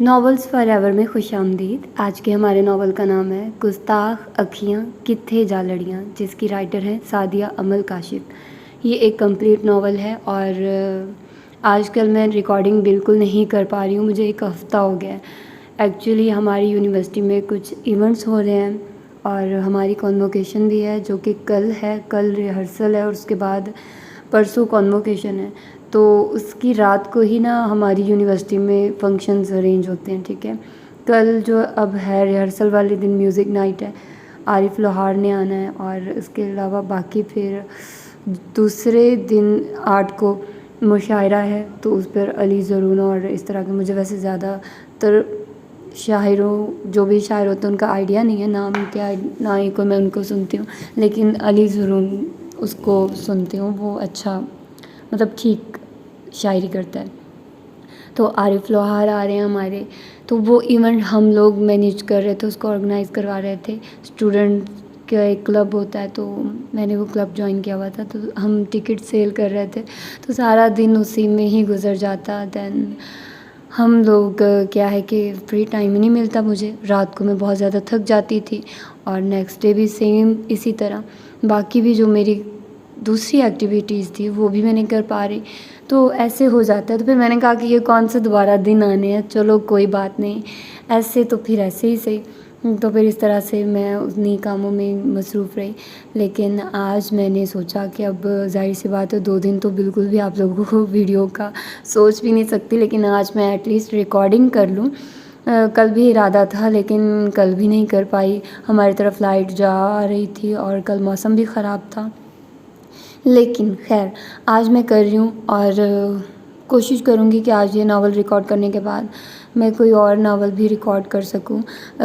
Novels for ever میں خوش آمدید۔ آج کے ہمارے ناول کا نام ہے گستاخ اکھیاں کتھے جا لڑیاں، جس کی رائٹر ہیں سعدیہ امل کاشف۔ یہ ایک کمپلیٹ ناول ہے اور آج کل میں ریکارڈنگ بالکل نہیں کر پا رہی ہوں، مجھے ایک ہفتہ ہو گیا ہے۔ ایکچولی ہماری یونیورسٹی میں کچھ ایونٹس ہو رہے ہیں اور ہماری کنووکیشن بھی ہے جو کہ کل ہے، کل ریہرسل ہے اور اس کے بعد پرسوں کنووکیشن ہے۔ تو اس کی رات کو ہی نا ہماری یونیورسٹی میں فنکشنز ارینج ہوتے ہیں، ٹھیک ہے۔ کل جو اب ہے ریہرسل والے دن میوزک نائٹ ہے، عارف لوہار نے آنا ہے، اور اس کے علاوہ باقی پھر دوسرے دن 8 کو مشاعرہ ہے، تو اس پر علی زرون اور اس طرح کے، مجھے ویسے زیادہ تر شاعروں جو بھی شاعر ہوتے ہیں ان کا آئیڈیا نہیں ہے، نام کیا نہ ہی کو میں ان کو سنتی ہوں، لیکن علی زرون اس کو سنتی ہوں، وہ اچھا مطلب ٹھیک شاعری کرتا ہے۔ تو عارف لوہار آ رہے ہیں ہمارے، تو وہ ایونٹ ہم لوگ مینیج کر رہے تھے، اس کو آرگنائز کروا رہے تھے۔ اسٹوڈنٹ کا ایک کلب ہوتا ہے، تو میں نے وہ کلب جوائن کیا ہوا تھا، تو ہم ٹکٹ سیل کر رہے تھے، تو سارا دن اسی میں ہی گزر جاتا۔ دین ہم لوگ کیا ہے کہ فری ٹائم ہی نہیں ملتا مجھے، رات کو میں بہت زیادہ تھک جاتی تھی اور نیکسٹ ڈے بھی سیم اسی طرح، باقی بھی جو میری دوسری ایکٹیویٹیز تھی وہ بھی میں نہیں کر پا رہی، تو ایسے ہو جاتا ہے۔ تو پھر میں نے کہا کہ یہ کون سے دوبارہ دن آنے ہیں، چلو کوئی بات نہیں، ایسے تو پھر ایسے ہی صحیح۔ تو پھر اس طرح سے میں انہیں کاموں میں مصروف رہی، لیکن آج میں نے سوچا کہ اب ظاہر سی بات ہے 2 دن تو بالکل بھی آپ لوگوں کو ویڈیو کا سوچ بھی نہیں سکتی، لیکن آج میں ایٹ لیسٹ ریکارڈنگ کر لوں۔ کل بھی ارادہ تھا لیکن کل بھی نہیں کر پائی، ہماری طرف لائٹ جا رہی تھی اور کل موسم بھی خراب تھا، لیکن خیر آج میں کر رہی ہوں اور کوشش کروں گی کہ آج یہ ناول ریکارڈ کرنے کے بعد میں کوئی اور ناول بھی ریکارڈ کر سکوں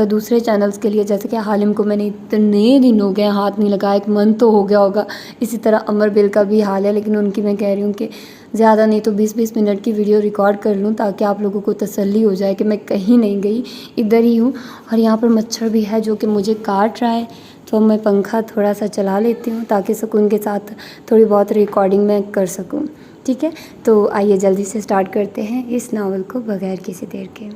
دوسرے چینلز کے لیے، جیسے کہ حالم کو میں نے اتنے دن ہو گئے ہاتھ نہیں لگایا، 1 منتھ تو ہو گیا ہوگا۔ اسی طرح امر بل کا بھی حال ہے، لیکن ان کی میں کہہ رہی ہوں کہ زیادہ نہیں تو 20-20 منٹ کی ویڈیو ریکارڈ کر لوں تاکہ آپ لوگوں کو تسلی ہو جائے کہ میں کہیں نہیں گئی، ادھر ہی ہوں۔ اور یہاں پر مچھر بھی ہے جو کہ مجھے کاٹ رہا ہے، تو میں پنکھا تھوڑا سا چلا لیتی ہوں تاکہ سکون کے ساتھ تھوڑی بہت ریکارڈنگ میں کر سکوں، ٹھیک ہے۔ تو آئیے جلدی سے سٹارٹ کرتے ہیں اس ناول کو بغیر کسی دیر کے۔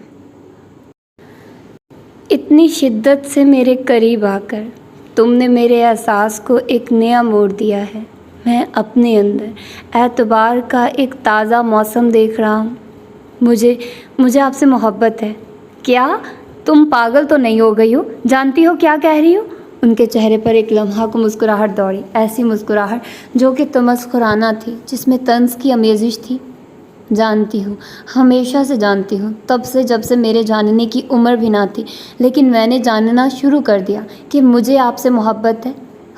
اتنی شدت سے میرے قریب آ کر تم نے میرے احساس کو ایک نیا موڑ دیا ہے، میں اپنے اندر اعتبار کا ایک تازہ موسم دیکھ رہا ہوں۔ مجھے آپ سے محبت ہے۔ کیا تم پاگل تو نہیں ہو گئی ہو؟ جانتی ہو کیا کہہ رہی ہو؟ ان کے چہرے پر ایک لمحہ کو مسکراہٹ دوڑی، ایسی مسکراہٹ جو کہ تمسخرانہ تھی، جس میں طنز کی آمیزش تھی۔ جانتی ہوں، ہمیشہ سے جانتی ہوں، تب سے جب سے میرے جاننے کی عمر بھی نہ تھی، لیکن میں نے جاننا شروع کر دیا کہ مجھے آپ سے محبت ہے۔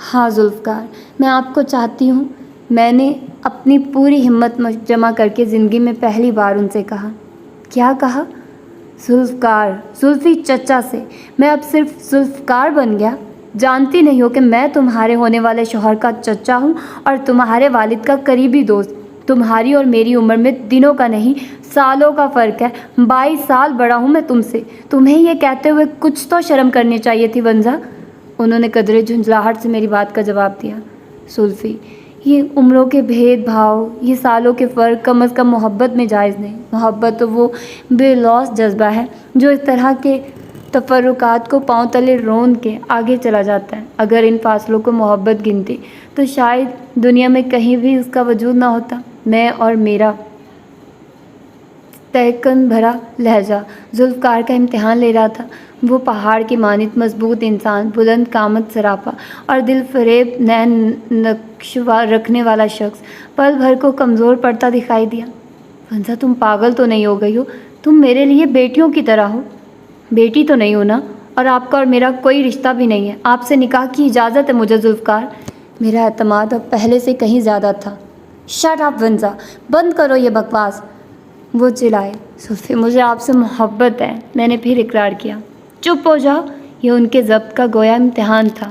ہاں ذوالفقار، میں آپ کو چاہتی ہوں، میں نے اپنی پوری ہمت جمع کر کے زندگی میں پہلی بار ان سے کہا۔ کیا کہا؟ ذوالفقار، زلفی چچا سے میں اب صرف ذوالفقار بن گیا؟ جانتی نہیں ہو کہ میں تمہارے ہونے والے شوہر کا چچا ہوں اور تمہارے والد کا قریبی دوست؟ تمہاری اور میری عمر میں دنوں کا نہیں سالوں کا فرق ہے، 22 سال بڑا ہوں میں تم سے۔ تمہیں یہ کہتے ہوئے کچھ تو شرم کرنی چاہیے تھی ونزا۔ انہوں نے قدرے جھنجھلاہٹ سے میری بات کا جواب دیا۔ زلفی، یہ عمروں کے بھید بھاؤ، یہ سالوں کے فرق کم از کم محبت میں جائز نہیں۔ محبت تو وہ بے لوث جذبہ ہے جو اس طرح کے تفرقات کو پاؤں تلے روند کے آگے چلا جاتا ہے۔ اگر ان فاصلوں کو محبت گنتی تو شاید دنیا میں کہیں بھی اس کا وجود نہ ہوتا۔ میں اور میرا تہکن بھرا لہجہ ذوالفقار کا امتحان لے رہا تھا۔ وہ پہاڑ کی مانند مضبوط انسان، بلند قامت سراپا اور دل فریب نین نقش رکھنے والا شخص پل بھر کو کمزور پڑتا دکھائی دیا۔ ونزا، تم پاگل تو نہیں ہو گئی ہو؟ تم میرے لیے بیٹیوں کی طرح ہو۔ بیٹی تو نہیں ہو نا، اور آپ کا اور میرا کوئی رشتہ بھی نہیں ہے۔ آپ سے نکاح کی اجازت ہے مجھے ذوالفقار۔ میرا اعتماد اب پہلے سے کہیں زیادہ تھا۔ شٹ اپ ونزا، بند کرو یہ بکواس، وہ چلائے۔ زلفی، مجھے آپ سے محبت ہے، میں نے پھر اقرار کیا۔ چپ ہو جاؤ، یہ ان کے ضبط کا گویا امتحان تھا۔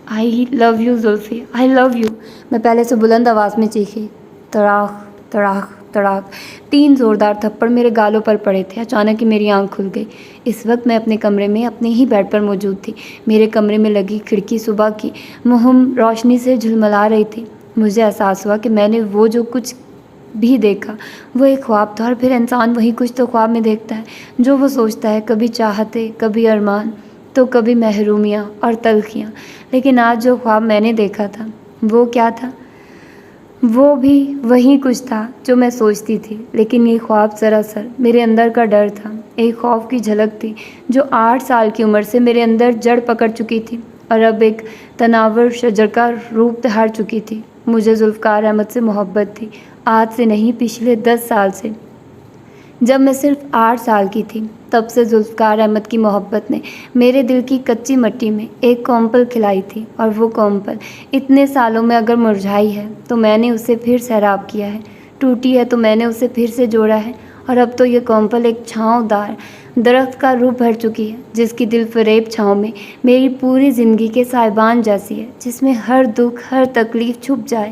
I love you Zulfi, I love you, میں پہلے سے بلند آواز میں چیخی۔ تڑاخ تڑاخ تڑاخ 3 زوردار تھپڑ میرے گالوں پر پڑے تھے۔ اچانک ہی میری آنکھ کھل گئی۔ اس وقت میں اپنے کمرے میں اپنے ہی بیڈ پر موجود تھی۔ میرے کمرے میں لگی کھڑکی صبح کی مہم روشنی سے جھلملا رہی تھی۔ مجھے احساس ہوا کہ میں نے وہ جو کچھ بھی دیکھا۔ وہ ایک خواب تھا، اور پھر انسان وہی کچھ تو خواب میں دیکھتا ہے جو وہ سوچتا ہے، کبھی چاہتے، کبھی ارمان، تو کبھی محرومیاں اور تلخیاں۔ لیکن آج جو خواب میں نے دیکھا تھا وہ کیا تھا؟ وہ بھی وہی کچھ تھا جو میں سوچتی تھی، لیکن یہ خواب سراسر میرے اندر کا ڈر تھا، ایک خوف کی جھلک تھی جو 8 سال کی عمر سے میرے اندر جڑ پکڑ چکی تھی اور اب ایک تناور شجر کا روپ دھار چکی تھی۔ مجھے ذوالفقار احمد سے محبت تھی، آج سے نہیں، پچھلے 10 سال سے۔ جب میں صرف 8 سال کی تھی تب سے ذوالفقار احمد کی محبت نے میرے دل کی کچی مٹی میں ایک کونپل کھلائی تھی، اور وہ کونپل اتنے سالوں میں اگر مرجھائی ہے تو میں نے اسے پھر سیراب کیا ہے، ٹوٹی ہے تو میں نے اسے پھر سے جوڑا ہے، اور اب تو یہ کونپل ایک چھاؤں دار درخت کا روپ بھر چکی ہے، جس کی دل فریب چھاؤں میں میری پوری زندگی کے سائبان جیسی ہے، جس میں ہر دکھ، ہر تکلیف چھپ جائے۔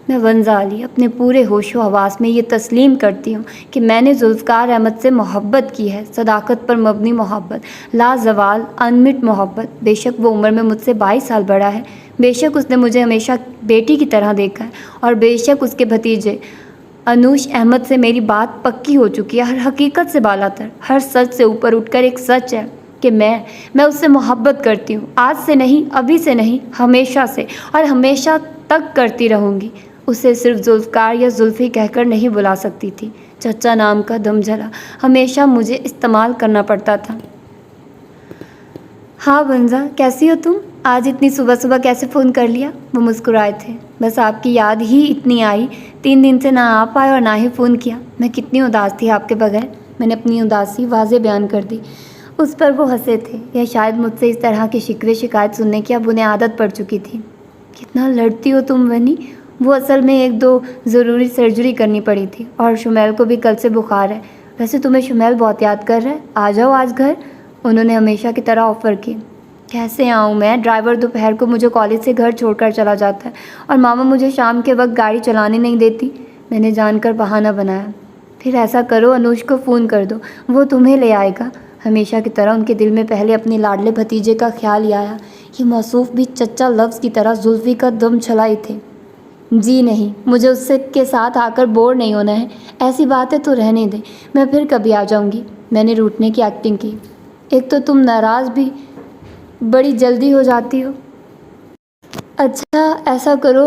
میں ونزالی اپنے پورے ہوش و حواس میں یہ تسلیم کرتی ہوں کہ میں نے ذوالفقار احمد سے محبت کی ہے، صداقت پر مبنی محبت، لازوال انمٹ محبت۔ بے شک وہ عمر میں مجھ سے 22 سال بڑا ہے، بے شک اس نے مجھے ہمیشہ بیٹی کی طرح دیکھا ہے، اور بے شک اس کے بھتیجے انوش احمد سے میری بات پکی ہو چکی ہے۔ ہر حقیقت سے بالا تر، ہر سچ سے اوپر اٹھ کر ایک سچ ہے کہ میں اس سے محبت کرتی ہوں، آج سے نہیں، ابھی سے نہیں، ہمیشہ سے، اور ہمیشہ تک کرتی رہوں گی۔ اسے صرف ذوالفقار یا زلفی کہہ کر نہیں بلا سکتی تھی، چچا نام کا دم جھلا ہمیشہ مجھے استعمال کرنا پڑتا تھا۔ ہاں ونزا، کیسی ہو تم؟ آج اتنی صبح صبح کیسے فون کر لیا؟ وہ مسکرائے تھے۔ بس آپ کی یاد ہی اتنی آئی، 3 دن سے نہ آ پائے اور نہ ہی فون کیا۔ میں کتنی اداس تھی آپ کے بغیر۔ میں نے اپنی اداسی واضح بیان کر دی۔ اس پر وہ ہنسے تھے، یا شاید مجھ سے اس طرح کی شکوے شکایت سننے کی اب انہیں عادت پڑ چکی تھی۔ کتنا لڑتی ہو تم ونی۔ وہ اصل میں 1-2 ضروری سرجری کرنی پڑی تھی، اور شمیل کو بھی کل سے بخار ہے۔ ویسے تمہیں شمیل بہت یاد کر رہا ہے، آ جاؤ آج گھر، انہوں نے ہمیشہ کی طرح آفر کی۔ کیسے آؤں میں؟ ڈرائیور دوپہر کو مجھے کالج سے گھر چھوڑ کر چلا جاتا ہے، اور ماما مجھے شام کے وقت گاڑی چلانے نہیں دیتی۔ میں نے جان کر بہانہ بنایا۔ پھر ایسا کرو، انوش کو فون کر دو، وہ تمہیں لے آئے گا۔ ہمیشہ کی طرح ان کے دل میں پہلے اپنے لاڈلے بھتیجے کا خیال ہی آیا۔ یہ موصوف بھی چچا لفظ کی طرح زلفی کا دم چھلائے تھے۔ جی نہیں، مجھے اس سے کے ساتھ آ کر بور نہیں ہونا ہے، ایسی باتیں تو رہنے دیں، میں پھر کبھی آ جاؤں گی۔ میں نے روٹنے کی ایکٹنگ کی۔ ایک تو تم ناراض بھی بڑی جلدی ہو جاتی ہو۔ اچھا ایسا کرو،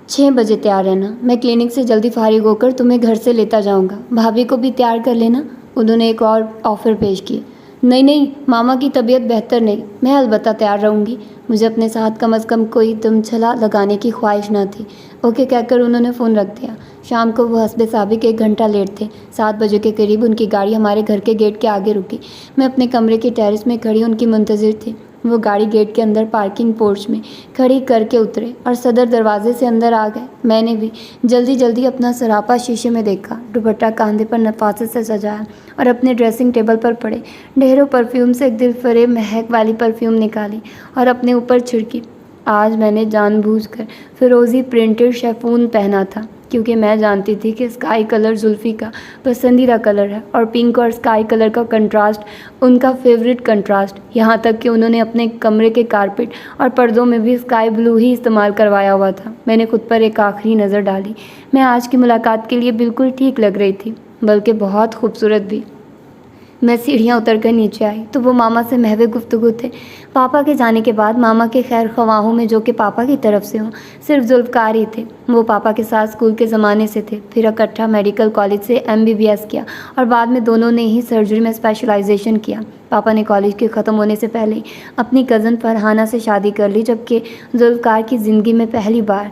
6 بجے تیار رہنا، میں کلینک سے جلدی فارغ ہو کر تمہیں گھر سے لیتا جاؤں گا۔ بھابھی کو بھی تیار کر لینا، انہوں نے ایک اور آفر پیش کی۔ نہیں، ماما کی طبیعت بہتر نہیں، میں البتہ تیار رہوں گی۔ مجھے اپنے ساتھ کم از کم کوئی دم چھلا لگانے کی خواہش نہ تھی۔ اوکے کہہ کر انہوں نے فون رکھ دیا۔ شام کو وہ حسب سابق 1 گھنٹہ لیٹ تھے۔ 7 بجے کے قریب ان کی گاڑی ہمارے گھر کے گیٹ کے آگے رکی۔ میں اپنے کمرے کے ٹیرس میں کھڑی ان کی منتظر تھی۔ وہ گاڑی گیٹ کے اندر پارکنگ پورچ میں کھڑی کر کے اترے اور صدر دروازے سے اندر آ گئے۔ میں نے بھی جلدی اپنا سراپا شیشے میں دیکھا، دوپٹہ کاندھے پر نفاست سے سجایا اور اپنے ڈریسنگ ٹیبل پر پڑے ڈھیروں پرفیوم سے ایک دل فریب مہک والی پرفیوم نکالی اور اپنے اوپر چھڑکی۔ آج میں نے جان بوجھ کر فیروزی پرنٹڈ شیفون پہنا تھا، کیونکہ میں جانتی تھی کہ اسکائی کلر زلفی کا پسندیدہ کلر ہے، اور پنک اور اسکائی کلر کا کنٹراسٹ ان کا فیوریٹ کنٹراسٹ، یہاں تک کہ انہوں نے اپنے کمرے کے کارپٹ اور پردوں میں بھی اسکائی بلو ہی استعمال کروایا ہوا تھا۔ میں نے خود پر ایک آخری نظر ڈالی۔ میں آج کی ملاقات کے لیے بالکل ٹھیک لگ رہی تھی، بلکہ بہت خوبصورت بھی۔ میں سیڑھیاں اتر کر نیچے آئی تو وہ ماما سے محو گفتگو تھے۔ پاپا کے جانے کے بعد ماما کے خیر خواہوں میں، جو کہ پاپا کی طرف سے ہوں، صرف ذوالفقار ہی تھے۔ وہ پاپا کے ساتھ اسکول کے زمانے سے تھے، پھر اکٹھا میڈیکل کالج سے MBBS کیا، اور بعد میں دونوں نے ہی سرجری میں اسپیشلائزیشن کیا۔ پاپا نے کالج کے ختم ہونے سے پہلے ہی اپنی کزن فرحانہ سے شادی کر لی، جبکہ ذوالفقار کی زندگی میں پہلی بار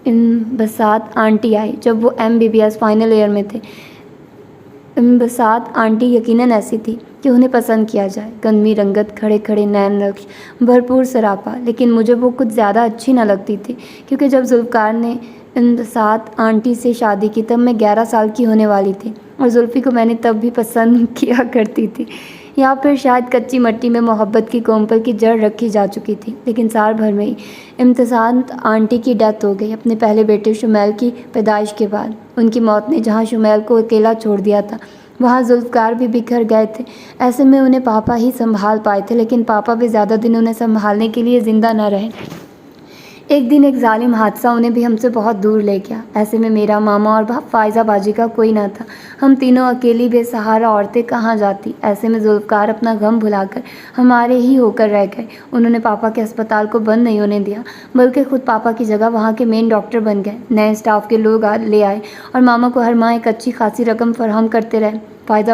انبساط آنٹی آئی جب وہ MBBS فائنل ایئر میں تھے۔ انبساط آنٹی یقیناً ایسی تھی کہ انہیں پسند کیا جائے، گندمی رنگت، کھڑے کھڑے نین نقش، بھرپور سراپا، لیکن مجھے وہ کچھ زیادہ اچھی نہ لگتی تھی، کیونکہ جب ذوالفقار نے انبساط آنٹی سے شادی کی تب میں 11 سال کی ہونے والی تھی، اور زلفی کو میں نے تب بھی پسند کیا کرتی تھی، یا پھر شاید کچی مٹی میں محبت کی کونپل کی جڑ رکھی جا چکی تھی۔ لیکن سال بھر میں ہی انبساط آنٹی کی ڈیتھ ہو گئی، اپنے پہلے بیٹے شمیل کی پیدائش کے بعد۔ ان کی موت نے جہاں شمیل کو اکیلا چھوڑ دیا تھا، وہاں ذوالفقار بھی بکھر گئے تھے۔ ایسے میں انہیں پاپا ہی سنبھال پائے تھے، لیکن پاپا بھی زیادہ دن انہیں سنبھالنے کے لیے زندہ نہ رہے۔ ایک دن ایک ظالم حادثہ انہیں بھی ہم سے بہت دور لے گیا۔ ایسے میں میرا ماما اور فائزہ باجی کا کوئی نہ تھا۔ ہم تینوں اکیلی بے سہارا عورتیں کہاں جاتی۔ ایسے میں ذوالفقار اپنا غم بھلا کر ہمارے ہی ہو کر رہ گئے۔ انہوں نے پاپا کے ہسپتال کو بند نہیں ہونے دیا، بلکہ خود پاپا کی جگہ وہاں کے مین ڈاکٹر بن گئے۔ نئے اسٹاف کے لوگ لے آئے اور ماما کو ہر ماہ ایک اچھی خاصی رقم فراہم کرتے رہے۔ فائزہ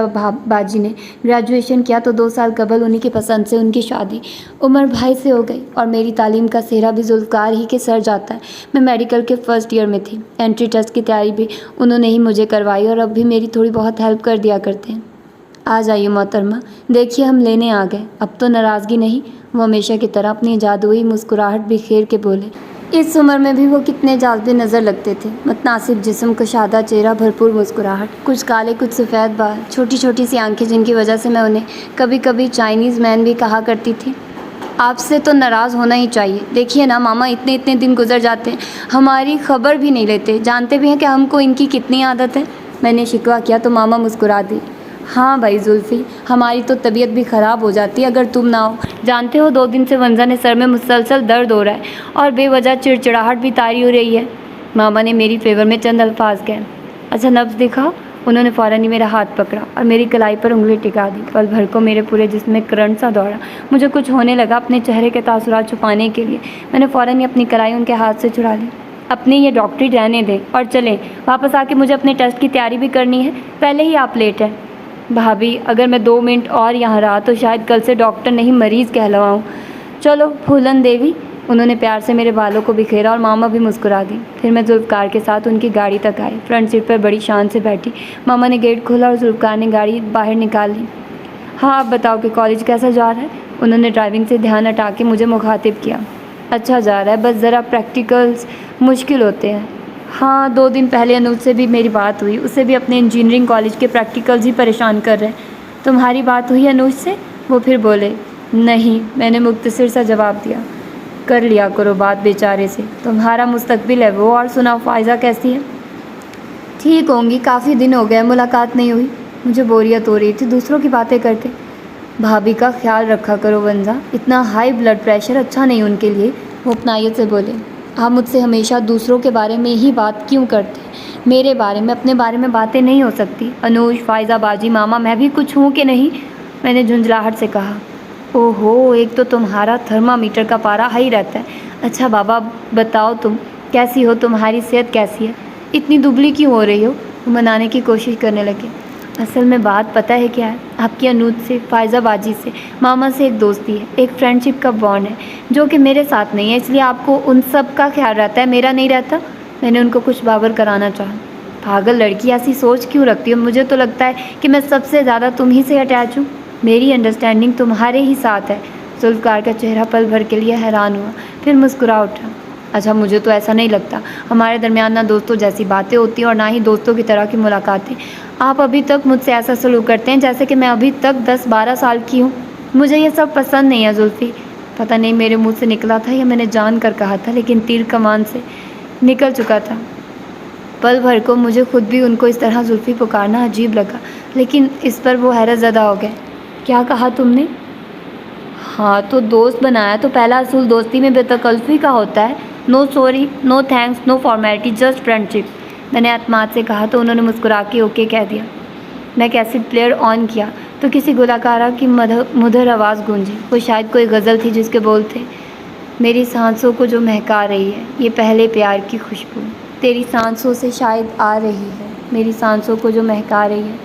باجی نے گریجویشن کیا تو 2 سال قبل انہی کی پسند سے ان کی شادی عمر بھائی سے ہو گئی، اور میری تعلیم کا سہرا بھی ذوالفقار ہی کے سر جاتا ہے۔ میں میڈیکل کے فرسٹ ایئر میں تھی۔ انٹری ٹیسٹ کی تیاری بھی انہوں نے ہی مجھے کروائی، اور اب بھی میری تھوڑی بہت ہیلپ کر دیا کرتے ہیں۔ آ جائیے محترمہ، دیکھیے ہم لینے آ گئے۔ اب تو ناراضگی نہیں، وہ ہمیشہ کی طرح اپنی جادوئی مسکراہٹ بکھیر کے بولے۔ اس عمر میں بھی وہ کتنے جاذب نظر لگتے تھے۔ متناسب جسم، کشادہ چہرہ، بھرپور مسکراہٹ، کچھ کالے کچھ سفید بال، چھوٹی چھوٹی سی آنکھیں جن کی وجہ سے میں انہیں کبھی کبھی چائنیز مین بھی کہا کرتی تھی۔ آپ سے تو ناراض ہونا ہی چاہیے۔ دیکھیے نا ماما، اتنے دن گزر جاتے ہیں، ہماری خبر بھی نہیں لیتے، جانتے بھی ہیں کہ ہم کو ان کی کتنی عادت ہے۔ میں نے شکوہ کیا تو ماما مسکرا دی۔ ہاں بھائی زلفی، ہماری تو طبیعت بھی خراب ہو جاتی اگر تم نہ ہو۔ جانتے ہو 2 دن سے ونزا نے سر میں مسلسل درد ہو رہا ہے اور بے وجہ چڑچڑاہٹ بھی طاری ہو رہی ہے۔ ماما نے میری فیور میں چند الفاظ کہے۔ اچھا نبض دکھاؤ۔ انہوں نے فوراً ہی میرا ہاتھ پکڑا اور میری کلائی پر انگلی ٹکا دی۔ پل بھر کو میرے پورے جسم میں کرنٹ سا دوڑا، مجھے کچھ ہونے لگا۔ اپنے چہرے کے تاثرات چھپانے کے لیے میں نے فوراً ہی اپنی کلائی ان کے ہاتھ سے چھڑا لی۔ اپنی یہ ڈاکٹری رہنے دیں اور چلیں، واپس آ کے مجھے اپنے ٹیسٹ کی تیاری بھی کرنی ہے، پہلے ہی آپ لیٹ ہیں۔ بھابھی اگر میں 2 منٹ اور یہاں رہا تو شاید کل سے ڈاکٹر نہیں مریض کہلواؤں۔ چلو پھولن دیوی۔ انہوں نے پیار سے میرے بالوں کو بکھیرا اور ماما بھی مسکرا دی۔ پھر میں ذوالفقار کے ساتھ ان کی گاڑی تک آئی، فرنٹ سیٹ پر بڑی شان سے بیٹھی۔ ماما نے گیٹ کھولا اور ذوالفقار نے گاڑی باہر نکال لی۔ ہاں آپ بتاؤ کہ کالج کیسا جا رہا ہے؟ انہوں نے ڈرائیونگ سے دھیان ہٹا کے مجھے مخاطب کیا۔ اچھا جا رہا ہے، بس ذرا پریکٹیکلز مشکل ہوتے ہیں۔ ہاں 2 دن پہلے انوج سے بھی میری بات ہوئی، اسے بھی اپنے انجینئرنگ کالج کے پریکٹیکلز ہی پریشان کر رہے ہیں۔ تمہاری بات ہوئی انوج سے؟ وہ پھر بولے۔ نہیں، میں نے مختصر سا جواب دیا۔ کر لیا کرو بات بیچارے سے، تمہارا مستقبل ہے وہ۔ اور سناؤ فائزہ کیسی ہے؟ ٹھیک ہوں گی، کافی دن ہو گئے ملاقات نہیں ہوئی، مجھے بوریت ہو رہی تھی دوسروں کی باتیں کرتے۔ بھابھی کا خیال رکھا کرو ونزا، اتنا ہائی بلڈ پریشر اچھا نہیں ان کے لیے، وہ اپنائیت سے بولے۔ آپ مجھ سے ہمیشہ دوسروں کے بارے میں ہی بات کیوں کرتے ہیں؟ میرے بارے میں، اپنے بارے میں باتیں نہیں ہو سکتی؟ انوج، فائزہ باجی، ماما، میں بھی کچھ ہوں کہ نہیں؟ میں نے جھنجھلاہٹ سے کہا۔ اوہو، ایک تو تمہارا تھرمامیٹر کا پارا ہائی رہتا ہے۔ اچھا بابا بتاؤ تم کیسی ہو، تمہاری صحت کیسی ہے؟ اتنی دبلی کیوں ہو رہی ہو؟ وہ منانے کی کوشش کرنے لگے۔ اصل میں بات پتہ ہے کیا ہے؟ آپ کی انوج سے، فائزہ باجی سے، ماما سے ایک دوستی ہے، ایک فرینڈ شپ کا بانڈ ہے جو کہ میرے ساتھ نہیں ہے، اس لیے آپ کو ان سب کا خیال رہتا ہے، میرا نہیں رہتا۔ میں نے ان کو کچھ باور کرانا چاہا۔ پاگل لڑکی، ایسی سوچ کیوں رکھتی ہو؟ مجھے تو لگتا ہے کہ میں سب سے زیادہ تم ہی سے اٹیچ ہوں، میری انڈرسٹینڈنگ تمہارے ہی ساتھ ہے۔ ذوالفقار کا چہرہ پل بھر کے لیے حیران ہوا، پھر مسکرا اٹھا۔ اچھا مجھے تو ایسا نہیں لگتا، ہمارے درمیان نہ دوستوں جیسی باتیں ہوتی ہیں اور نہ ہی دوستوں کی طرح کی ملاقاتیں۔ آپ ابھی تک مجھ سے ایسا سلوک کرتے ہیں جیسے کہ میں ابھی تک 10-12 سال کی ہوں۔ مجھے یہ سب پسند نہیں ہے زلفی۔ پتہ نہیں میرے منہ سے نکلا تھا یا میں نے جان کر کہا تھا، لیکن تیر کمان سے نکل چکا تھا۔ پل بھر کو مجھے خود بھی ان کو اس طرح زلفی پکارنا عجیب لگا، لیکن اس پر وہ حیرت زدہ ہو گئے۔ کیا کہا تم نے؟ ہاں تو دوست بنایا تو پہلا اصول دوستی میں بے تکلفی کا ہوتا ہے، نو سوری، نو تھینکس، نو فارمیلٹی، جسٹ فرینڈ شپ۔ میں نے اعتماد سے کہا تو انہوں نے مسکرا کے اوکے کہہ دیا۔ میں کیسٹ پلیئر آن کیا تو کسی گلوکارہ کی مدھر آواز گونجی، وہ شاید کوئی غزل تھی جس کے بول تھے، میری سانسوں کو جو مہکا رہی ہے یہ پہلے پیار کی خوشبو تیری سانسوں سے شاید آ رہی ہے، میری سانسوں کو جو مہکا رہی ہے۔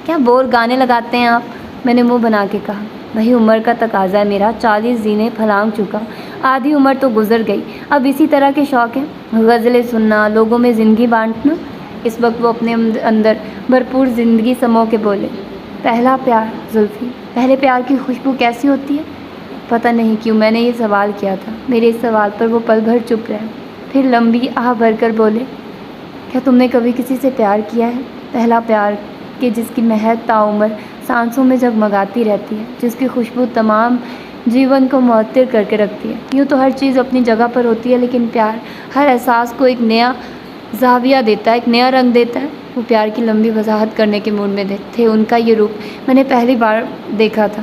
کیا بور گانے لگاتے ہیں آپ؟ میں نے منہ بنا کے کہا۔ وہی عمر کا تقاضا ہے میرا، 40 زینے پھلانگ چکا، آدھی عمر تو گزر گئی، اب اسی طرح کے شوق ہیں، غزلیں سننا، لوگوں میں زندگی بانٹنا۔ اس وقت وہ اپنے اندر بھرپور زندگی سمو کے بولے، پہلا پیار زلفی، پہلے پیار کی خوشبو کیسی ہوتی ہے؟ پتہ نہیں کیوں میں نے یہ سوال کیا تھا۔ میرے اس سوال پر وہ پل بھر چپ رہے، پھر لمبی آہ بھر کر بولے، کیا تم نے کبھی کسی سے پیار کیا ہے؟ پہلا پیار کہ جس کی مہک تاعمر سانسوں میں جگمگاتی رہتی ہے، جس کی خوشبو تمام جیون کو معطر کر کے رکھتی ہے۔ یوں تو ہر چیز اپنی جگہ پر ہوتی ہے، لیکن پیار ہر احساس کو ایک نیا زاویہ دیتا ہے، ایک نیا رنگ دیتا ہے۔ وہ پیار کی لمبی وضاحت کرنے کے موڈ میں تھے۔ ان کا یہ روپ میں نے پہلی بار دیکھا تھا،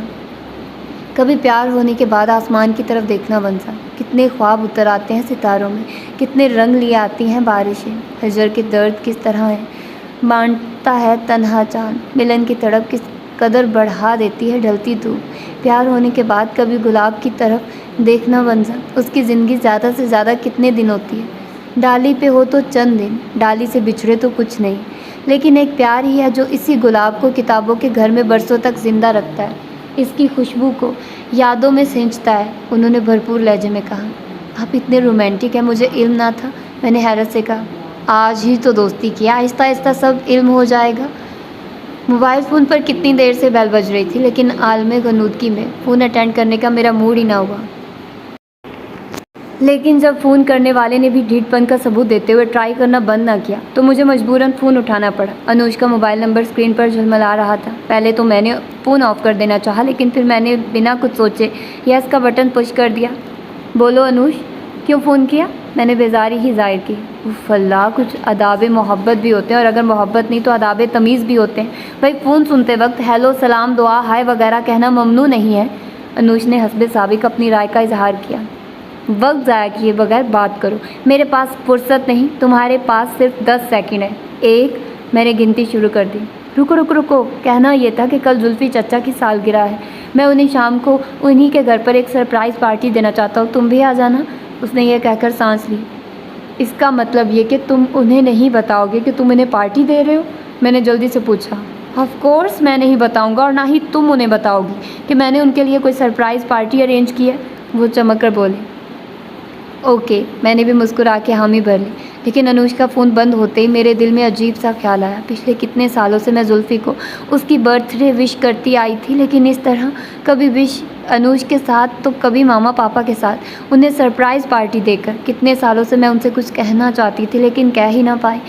کبھی پیار ہونے کے بعد آسمان کی طرف دیکھنا بنتا، کتنے خواب اتر آتے ہیں ستاروں میں، کتنے رنگ لیے آتی ہیں بارشیں، ہجر کے درد کس طرح ہے بانٹتا ہے تنہا چاند، ملن کی تڑپ کس قدر بڑھا دیتی ہے ڈھلتی دھوپ۔ پیار ہونے کے بعد کبھی گلاب کی طرف دیکھنا بنتا، اس کی زندگی زیادہ سے زیادہ کتنے دن ہوتی ہے، ڈالی پہ ہو تو چند دن، ڈالی سے بچھڑے تو کچھ نہیں، لیکن ایک پیار ہی ہے جو اسی گلاب کو کتابوں کے گھر میں برسوں تک زندہ رکھتا ہے، اس کی خوشبو کو یادوں میں سینچتا ہے۔ انہوں نے بھرپور لہجے میں کہا، آپ اتنے رومانٹک ہیں، مجھے علم نہ تھا۔ میں نے حیرت سے کہا، آج ہی تو دوستی کیا، آہستہ آہستہ سب علم ہو جائے گا۔ موبائل فون پر کتنی دیر سے بیل بج رہی تھی، لیکن عالم غنودگی میں فون اٹینڈ کرنے کا میرا موڈ ہی نہ ہوا۔ لیکن جب فون کرنے والے نے بھی ڈھیٹ پن کا ثبوت دیتے ہوئے ٹرائی کرنا بند نہ کیا تو مجھے مجبوراً فون اٹھانا پڑا۔ انوش کا موبائل نمبر اسکرین پر جھلملا رہا تھا۔ پہلے تو میں نے فون آف کر دینا چاہا، لیکن پھر میں نے بنا کچھ سوچے یس کا بٹن پش کر دیا۔ بولو انوش، کیوں فون کیا؟ میں نے بیزاری ہی ظاہر کی۔ اف اللہ، کچھ آداب محبت بھی ہوتے ہیں، اور اگر محبت نہیں تو آداب تمیز بھی ہوتے ہیں۔ بھائی فون سنتے وقت ہیلو، سلام، دعا، ہائے وغیرہ کہنا ممنوع نہیں ہے۔ انوش نے حسب سابق اپنی رائے کا اظہار کیا۔ وقت ضائع کیے بغیر بات کرو، میرے پاس فرصت نہیں، تمہارے پاس صرف 10 سیکنڈ ہے۔ 1، میں نے گنتی شروع کر دی۔ رکو، کہنا یہ تھا کہ کل زلفی چچا کی سالگرہ ہے، میں انہیں شام کو انہی کے گھر پر ایک سرپرائز پارٹی دینا چاہتا ہوں، تم بھی آ جانا۔ اس نے یہ کہہ کر سانس لی۔ اس کا مطلب یہ کہ تم انہیں نہیں بتاؤ گے کہ تم انہیں پارٹی دے رہے ہو؟ میں نے جلدی سے پوچھا۔ آف کورس میں نہیں بتاؤں گا، اور نہ ہی تم انہیں بتاؤ گی کہ میں نے ان کے لیے کوئی سرپرائز پارٹی ارینج کی ہے، وہ چمک کر بولے۔ اوکے، میں نے بھی مسکرا کے حامی بھر لی، لیکن انوش کا فون بند ہوتے ہی میرے دل میں عجیب سا خیال آیا۔ پچھلے کتنے سالوں سے میں زلفی کو اس کی برتھ ڈے وش کرتی آئی تھی، لیکن اس طرح کبھی وش انوش کے ساتھ تو کبھی ماما پاپا کے ساتھ، انہیں سرپرائز پارٹی دے کر۔ کتنے سالوں سے میں ان سے کچھ کہنا چاہتی تھی، لیکن کہہ ہی نہ پائی۔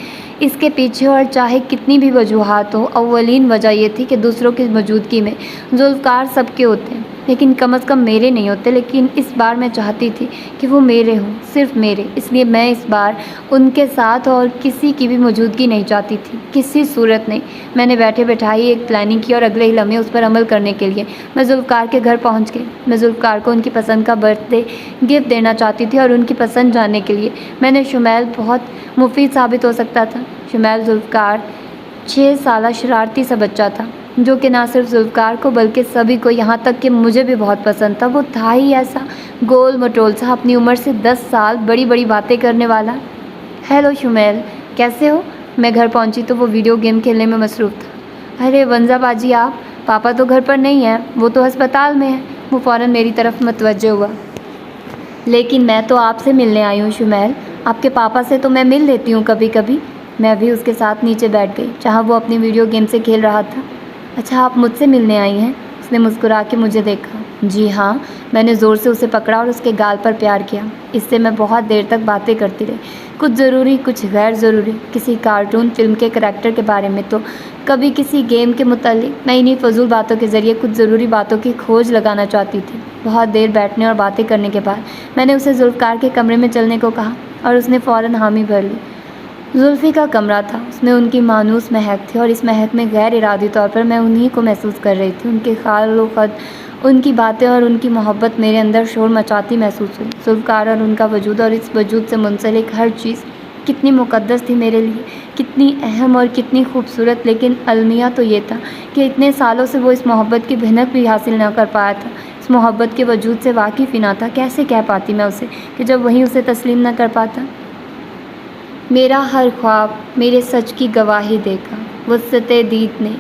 اس کے پیچھے اور چاہے کتنی بھی وجوہات ہوں، اولین وجہ یہ تھی کہ دوسروں کی موجودگی میں ذوالفقار سب کے ہوتے ہیں، لیکن کم از کم میرے نہیں ہوتے۔ لیکن اس بار میں چاہتی تھی کہ وہ میرے ہوں، صرف میرے، اس لیے میں اس بار ان کے ساتھ اور کسی کی بھی موجودگی نہیں چاہتی تھی، کسی صورت نہیں۔ میں نے بیٹھے بٹھائی ایک پلاننگ کی، اور اگلے ہی لمحے اس پر عمل کرنے کے لیے میں ذوالفقار کے گھر پہنچ گئی۔ میں ذوالفقار کو ان کی پسند کا برتھ ڈے گفٹ دینا چاہتی تھی، اور ان کی پسند جاننے کے لیے میں نے شمیل بہت مفید ثابت ہو سکتا تھا۔ شمیل ذوالفقار 6 سالہ شرارتی سا بچہ تھا، جو کہ نہ صرف ذوالفقار کو بلکہ سبھی کو، یہاں تک کہ مجھے بھی بہت پسند تھا۔ وہ تھا ہی ایسا گول مٹول سا، اپنی عمر سے 10 سال بڑی بڑی باتیں کرنے والا۔ ہیلو شمیل، کیسے ہو؟ میں گھر پہنچی تو وہ ویڈیو گیم کھیلنے میں مصروف تھا۔ ارے ونزا باجی، آپ؟ پاپا تو گھر پر نہیں ہیں، وہ تو ہسپتال میں ہیں۔ وہ فوراً میری طرف متوجہ ہوا۔ لیکن میں تو آپ سے ملنے آئی ہوں شمیل، آپ کے پاپا سے تو میں مل لیتی ہوں کبھی کبھی۔ میں بھی اس کے ساتھ نیچے بیٹھ گئی، جہاں وہ اپنی ویڈیو گیم سے کھیل رہا تھا۔ اچھا، آپ مجھ سے ملنے آئی ہیں؟ اس نے مسکرا کے مجھے دیکھا۔ جی ہاں، میں نے زور سے اسے پکڑا اور اس کے گال پر پیار کیا۔ اس سے میں بہت دیر تک باتیں کرتی رہی، کچھ ضروری، کچھ غیر ضروری، کسی کارٹون فلم کے کریکٹر کے بارے میں تو کبھی کسی گیم کے متعلق۔ میں انہیں فضول باتوں کے ذریعے کچھ ضروری باتوں کی کھوج لگانا چاہتی تھی۔ بہت دیر بیٹھنے اور باتیں کرنے کے بعد میں نے اسے ذوالفقار کے کمرے میں چلنے کو کہا، اور اس نے فوراً حامی بھر لی۔ زلفی کا کمرہ تھا، اس میں ان کی مانوس مہک تھی، اور اس مہک میں غیر ارادی طور پر میں انہی کو محسوس کر رہی تھی۔ ان کے خال و خد، ان کی باتیں اور ان کی محبت میرے اندر شور مچاتی محسوس ہوئی۔ ذوالفقار اور ان کا وجود اور اس وجود سے منسلک ہر چیز کتنی مقدس تھی میرے لیے، کتنی اہم اور کتنی خوبصورت۔ لیکن المیہ تو یہ تھا کہ اتنے سالوں سے وہ اس محبت کی بھنک بھی حاصل نہ کر پایا تھا، اس محبت کے وجود سے واقف ہی نہ تھا۔ کیسے کہہ پاتی میں اسے کہ جب وہی اسے تسلیم نہ کر پاتا؟ میرا ہر خواب میرے سچ کی گواہی دے گا، وسعت دید نے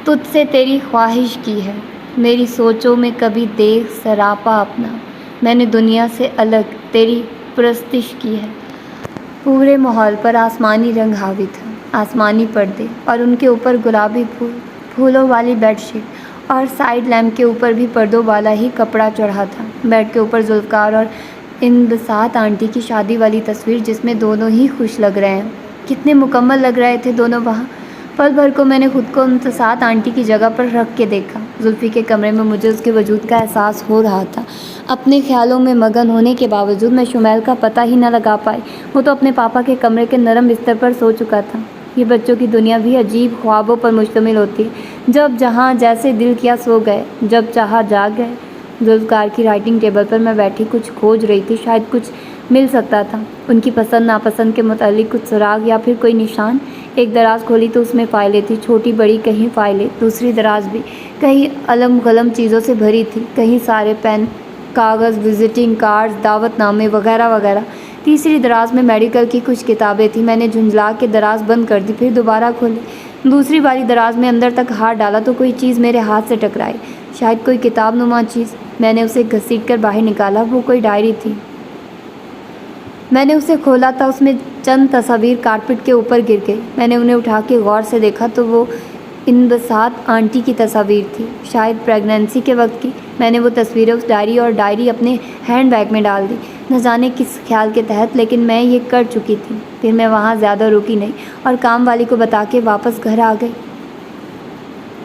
تجھ سے تیری خواہش کی ہے، میری سوچوں میں کبھی دیکھ سراپا اپنا، میں نے دنیا سے الگ تیری پرستش کی ہے۔ پورے ماحول پر آسمانی رنگ حاوی تھا، آسمانی پردے، اور ان کے اوپر گلابی پھولوں والی بیڈ شیٹ، اور سائڈ لیمپ کے اوپر بھی پردوں والا ہی کپڑا چڑھا تھا۔ بیڈ کے اوپر ذوالفقار اور انبساط آنٹی کی شادی والی تصویر، جس میں دونوں ہی خوش لگ رہے ہیں۔ کتنے مکمل لگ رہے تھے دونوں وہاں۔ پل بھر کو میں نے خود کو انبساط آنٹی کی جگہ پر رکھ کے دیکھا۔ زلفی کے کمرے میں مجھے اس کے وجود کا احساس ہو رہا تھا۔ اپنے خیالوں میں مگن ہونے کے باوجود میں شمیل کا پتہ ہی نہ لگا پائی۔ وہ تو اپنے پاپا کے کمرے کے نرم بستر پر سو چکا تھا۔ یہ بچوں کی دنیا بھی عجیب خوابوں پر مشتمل ہوتی ہے، جب جہاں جیسے دل کیا سو گئے، جب چاہا جاگ گئے۔ ذوالفقار کی رائٹنگ ٹیبل پر میں بیٹھی کچھ کھوج رہی تھی، شاید کچھ مل سکتا تھا، ان کی پسند ناپسند کے متعلق کچھ سراغ یا پھر کوئی نشان۔ ایک دراز کھولی تو اس میں فائلیں تھیں، چھوٹی بڑی کہیں فائلیں، دوسری دراز بھی کہیں علم غلم چیزوں سے بھری تھی، کہیں سارے پین، کاغذ، وزٹنگ کارڈز، دعوت نامے وغیرہ وغیرہ۔ تیسری دراز میں میڈیکل کی کچھ کتابیں تھیں، میں نے جھنجھلا کے دراز بند کر دی، پھر دوبارہ کھولی۔ دوسری والی دراز میں اندر تک ہاتھ ڈالا تو کوئی چیز میرے ہاتھ سے ٹکرائی، شاید کوئی کتاب نما چیز۔ میں نے اسے گھسیٹ کر باہر نکالا، وہ کوئی ڈائری تھی۔ میں نے اسے کھولا تھا، اس میں چند تصاویر کارپیٹ کے اوپر گر گئی۔ میں نے انہیں اٹھا کے غور سے دیکھا تو وہ انبساط آنٹی کی تصاویر تھی، شاید پریگنینسی کے وقت کی۔ میں نے وہ تصویریں اس ڈائری اور ڈائری اپنے ہینڈ بیگ میں ڈال دی، نہ جانے کس خیال کے تحت، لیکن میں یہ کر چکی تھی۔ پھر میں وہاں زیادہ رکی نہیں اور کام والی کو بتا کے واپس گھر آ گئی۔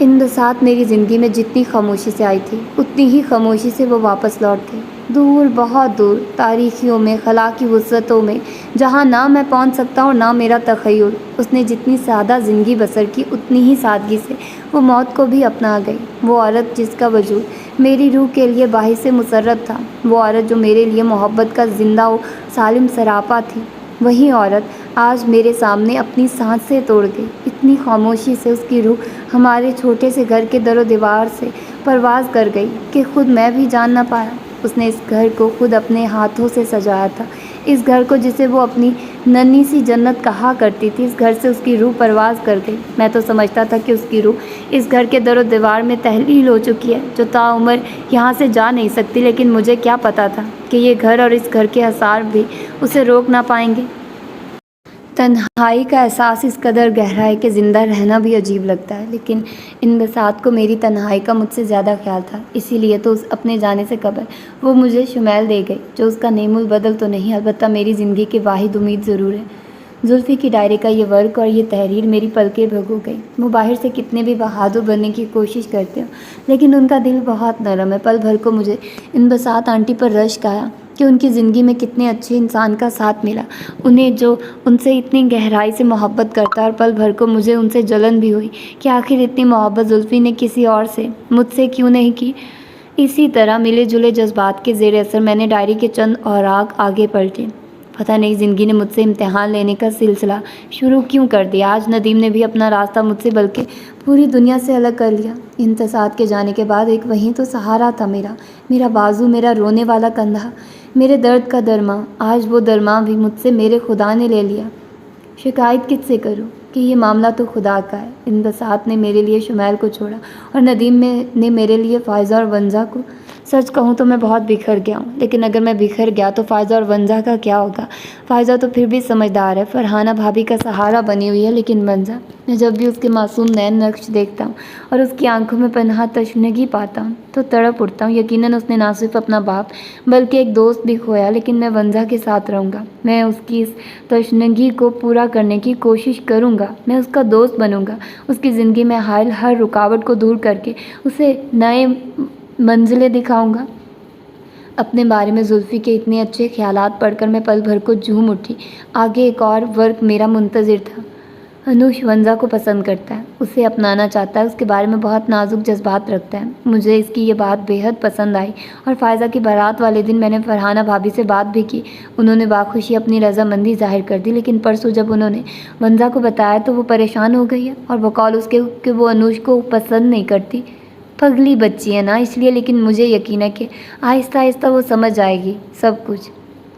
انبساط میری زندگی میں جتنی خاموشی سے آئی تھی، اتنی ہی خاموشی سے وہ واپس لوٹ گئی، دور، بہت دور، تاریکیوں میں، خلا کی وسعتوں میں، جہاں نہ میں پہنچ سکتا اور نہ میرا تخیل۔ اس نے جتنی سادہ زندگی بسر کی، اتنی ہی سادگی سے وہ موت کو بھی اپنا گئی۔ وہ عورت جس کا وجود میری روح کے لیے باعث مسرت تھا، وہ عورت جو میرے لیے محبت کا زندہ و سالم سراپا تھی، وہی عورت آج میرے سامنے اپنی سانسیں توڑ گئی۔ اتنی خاموشی سے اس کی روح ہمارے چھوٹے سے گھر کے در و دیوار سے پرواز کر گئی کہ خود میں بھی جان نہ پایا۔ اس نے اس گھر کو خود اپنے ہاتھوں سے سجایا تھا، اس گھر کو جسے وہ اپنی ننھی سی جنت کہا کرتی تھی۔ اس گھر سے اس کی روح پرواز کر گئی۔ میں تو سمجھتا تھا کہ اس کی روح اس گھر کے در و دیوار میں تحلیل ہو چکی ہے، جو تاعمر یہاں سے جا نہیں سکتی، لیکن مجھے کیا پتا تھا کہ یہ گھر اور اس گھر کے آثار بھی اسے روک نہ پائیں گے۔ تنہائی کا احساس اس قدر گہرا ہے کہ زندہ رہنا بھی عجیب لگتا ہے، لیکن انبساط کو میری تنہائی کا مجھ سے زیادہ خیال تھا، اسی لیے تو اس اپنے جانے سے قبل وہ مجھے شمیل دے گئی، جو اس کا نیم البدل تو نہیں، البتہ میری زندگی کی واحد امید ضرور ہے۔ زلفی کی ڈائری کا یہ ورق اور یہ تحریر میری پلکیں بھگو گئی۔ وہ باہر سے کتنے بھی بہادر بننے کی کوشش کرتے ہوں، لیکن ان کا دل بہت نرم ہے۔ پل بھر کو مجھے انبساط آنٹی پر رشک آیا کہ ان کی زندگی میں کتنے اچھے انسان کا ساتھ ملا، انہیں جو ان سے اتنی گہرائی سے محبت کرتا ہے، اور پل بھر کو مجھے ان سے جلن بھی ہوئی کہ آخر اتنی محبت زلفی نے کسی اور سے مجھ سے کیوں نہیں کی۔ اسی طرح ملے جلے جذبات کے زیر اثر میں نے ڈائری کے چند اوراق آگے پلٹے۔ پتہ نہیں زندگی نے مجھ سے امتحان لینے کا سلسلہ شروع کیوں کر دیا۔ آج ندیم نے بھی اپنا راستہ مجھ سے بلکہ پوری دنیا سے الگ کر لیا۔ انبساط کے جانے کے بعد ایک وہیں تو سہارا تھا میرا بازو، میرا رونے والا کندھا، میرے درد کا درماں۔ آج وہ درماں بھی مجھ سے میرے خدا نے لے لیا۔ شکایت کس سے کروں کہ یہ معاملہ تو خدا کا ہے۔ انبساط نے میرے لیے شمیل کو چھوڑا اور ندیم نے میرے لیے فائزہ اور ونزا کو۔ سچ کہوں تو میں بہت بکھر گیا ہوں، لیکن اگر میں بکھر گیا تو فائزہ اور ونزا کا کیا ہوگا؟ فائزہ تو پھر بھی سمجھدار ہے، فرحانہ بھابھی کا سہارا بنی ہوئی ہے، لیکن ونزا، میں جب بھی اس کے معصوم نین نقش دیکھتا ہوں اور اس کی آنکھوں میں پنہاں تشنگی پاتا ہوں تو تڑپ اٹھتا ہوں۔ یقیناً اس نے نہ صرف اپنا باپ بلکہ ایک دوست بھی کھویا، لیکن میں ونزا کے ساتھ رہوں گا۔ میں اس کی اس تشنگی کو پورا کرنے کی کوشش کروں گا، میں اس کا دوست بنوں گا، اس کی زندگی میں حائل ہر رکاوٹ کو دور کر کے اسے نئے منزلیں دکھاؤں گا۔ اپنے بارے میں زلفی کے اتنے اچھے خیالات پڑھ کر میں پل بھر کو جھوم اٹھی۔ آگے ایک اور ورق میرا منتظر تھا۔ انوش ونزا کو پسند کرتا ہے، اسے اپنانا چاہتا ہے، اس کے بارے میں بہت نازک جذبات رکھتا ہے۔ مجھے اس کی یہ بات بے حد پسند آئی، اور فائزہ کی بارات والے دن میں نے فرحانہ بھابھی سے بات بھی کی۔ انہوں نے باخوشی اپنی رضامندی ظاہر کر دی، لیکن پرسوں جب انہوں نے ونزا کو بتایا تو وہ پریشان ہو گئی ہے، اور بقول اس کے کہ وہ انوش کو پسند نہیں کرتی۔ پگلی بچی ہے نا، اس لیے، لیکن مجھے یقین ہے کہ آہستہ آہستہ وہ سمجھ جائے گی سب کچھ۔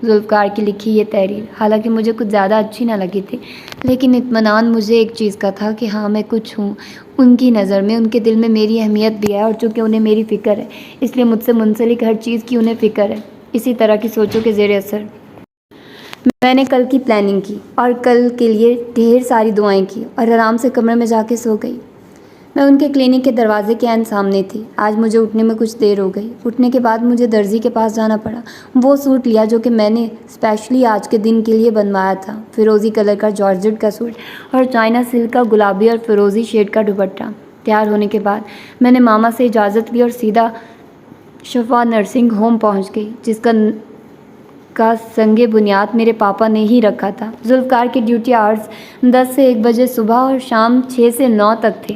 ذوالفقار کی لکھی یہ تحریر حالانکہ مجھے کچھ زیادہ اچھی نہ لگی تھی، لیکن اطمینان مجھے ایک چیز کا تھا کہ ہاں میں کچھ ہوں ان کی نظر میں، ان کے دل میں میری اہمیت بھی ہے، اور چونکہ انہیں میری فکر ہے اس لیے مجھ سے منسلک ہر چیز کی انہیں فکر ہے۔ اسی طرح کی سوچوں کے زیر اثر میں نے کل کی پلاننگ کی اور کل کے لیے ڈھیر ساری دعائیں کی اور آرام سے کمرے میں جا کے سو گئی۔ میں ان کے کلینک کے دروازے کے عین سامنے تھی۔ آج مجھے اٹھنے میں کچھ دیر ہو گئی۔ اٹھنے کے بعد مجھے درزی کے پاس جانا پڑا۔ وہ سوٹ لیا جو کہ میں نے اسپیشلی آج کے دن کے لیے بنوایا تھا، فیروزی کلر کا جارجٹ کا سوٹ اور چائنا سلک کا گلابی اور فیروزی شیڈ کا دوپٹہ۔ تیار ہونے کے بعد میں نے ماما سے اجازت لی اور سیدھا شفا نرسنگ ہوم پہنچ گئی، جس کا سنگ بنیاد میرے پاپا نے ہی رکھا تھا۔ ذوالفقار کے ڈیوٹی آورز 10 سے 1 بجے صبح اور شام 6 سے 9 تک تھے۔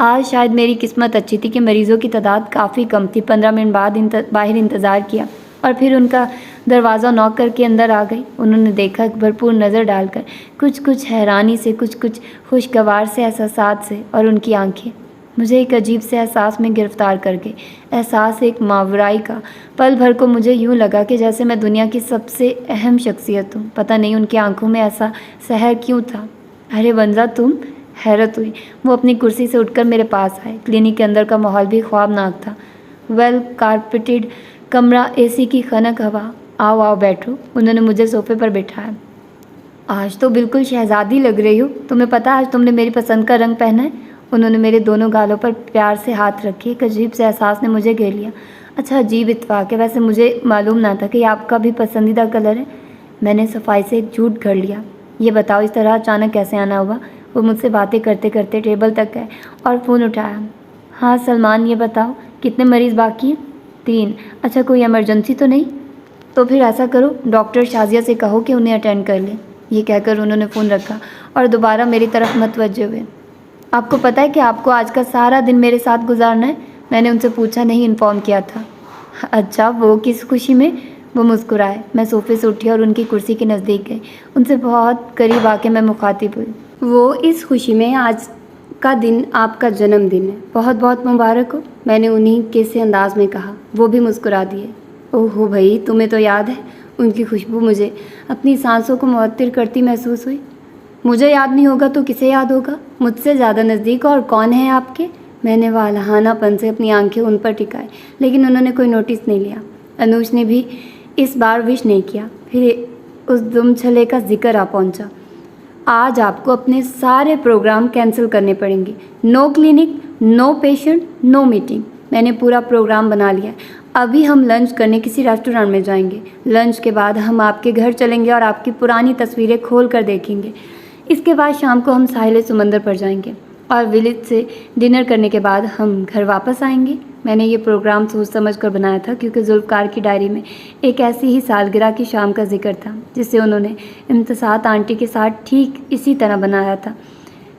آج شاید میری قسمت اچھی تھی کہ مریضوں کی تعداد کافی کم تھی۔ 15 منٹ بعد باہر انتظار کیا اور پھر ان کا دروازہ نوک کر کے اندر آ گئی۔ انہوں نے دیکھا، بھرپور نظر ڈال کر، کچھ حیرانی سے، کچھ خوشگوار سے احساسات سے، اور ان کی آنکھیں مجھے ایک عجیب سے احساس میں گرفتار کر گئی۔ احساس ایک ماورائی کا۔ پل بھر کو مجھے یوں لگا کہ جیسے میں دنیا کی سب سے اہم شخصیت ہوں۔ پتہ نہیں ان کی آنکھوں میں ایسا سحر کیوں تھا۔ ارے ونزا تم؟ حیرت ہوئی۔ وہ اپنی کرسی سے اٹھ کر میرے پاس آئے۔ کلینک کے اندر کا ماحول بھی خوابناک تھا۔ ویل کارپیٹڈ کمرہ، اے سی کی خنک ہوا۔ آؤ بیٹھو۔ انہوں نے مجھے صوفے پر بٹھایا۔ آج تو بالکل شہزادی لگ رہی ہو۔ تمہیں پتہ آج تم نے میری پسند کا رنگ پہنا ہے؟ انہوں نے میرے دونوں گالوں پر پیار سے ہاتھ رکھے۔ ایک عجیب سے احساس نے مجھے گھیر لیا۔ اچھا، عجیب اتفاق ہے، ویسے مجھے معلوم نہ تھا کہ یہ آپ کا بھی پسندیدہ کلر ہے۔ میں نے صفائی سے ایک جھوٹ گھڑ لیا۔ یہ بتاؤ اس طرح اچانک کیسے آنا ہوا؟ وہ مجھ سے باتیں کرتے کرتے ٹیبل تک گئے اور فون اٹھایا۔ ہاں سلمان، یہ بتاؤ کتنے مریض باقی ہیں؟ 3۔ اچھا، کوئی ایمرجنسی تو نہیں؟ تو پھر ایسا کرو، ڈاکٹر شازیہ سے کہو کہ انہیں اٹینڈ کر لیں۔ یہ کہہ کر انہوں نے فون رکھا اور دوبارہ میری طرف متوجہ ہوئے۔ آپ کو پتہ ہے کہ آپ کو آج کا سارا دن میرے ساتھ گزارنا ہے؟ میں نے ان سے پوچھا، نہیں انفارم کیا تھا۔ اچھا، وہ کس خوشی میں؟ وہ مسکرائے۔ میں صوفے سے اٹھی اور ان کی کرسی کے نزدیک گئی۔ ان سے بہت قریب آ کے میں مخاطب ہوئی۔ وہ اس خوشی میں آج کا دن آپ کا جنم دن ہے، بہت بہت مبارک ہو، میں نے انہیں کے سے انداز میں کہا۔ وہ بھی مسکرا دیے۔ اوہ ہو بھائی، تمہیں تو یاد ہے؟ ان کی خوشبو مجھے اپنی سانسوں کو معطر کرتی محسوس ہوئی۔ مجھے یاد نہیں ہوگا تو کسے یاد ہوگا؟ مجھ سے زیادہ نزدیک اور کون ہے آپ کے؟ میں نے والہانہ پن سے اپنی آنکھیں ان پر ٹکائی، لیکن انہوں نے کوئی نوٹس نہیں لیا۔ انوش نے بھی اس بار وش نہیں کیا۔ پھر اس دم چھلے کا ذکر آ پہنچا۔ آج آپ کو اپنے سارے پروگرام کینسل کرنے پڑیں گے۔ نو کلینک، نو پیشنٹ، نو میٹنگ۔ میں نے پورا پروگرام بنا لیا ہے۔ ابھی ہم لنچ کرنے کسی ریسٹورینٹ میں جائیں گے۔ لنچ کے بعد ہم آپ کے گھر چلیں گے اور آپ کی پرانی تصویریں کھول کر دیکھیں گے۔ اس کے بعد شام کو ہم ساحل سمندر پر جائیں گے اور ولیج سے ڈنر کرنے کے بعد ہم گھر واپس آئیں گے۔ میں نے یہ پروگرام سوچ سمجھ کر بنایا تھا، کیونکہ ذوالفقار کی ڈائری میں ایک ایسی ہی سالگرہ کی شام کا ذکر تھا جسے انہوں نے امتساط آنٹی کے ساتھ ٹھیک اسی طرح بنایا تھا۔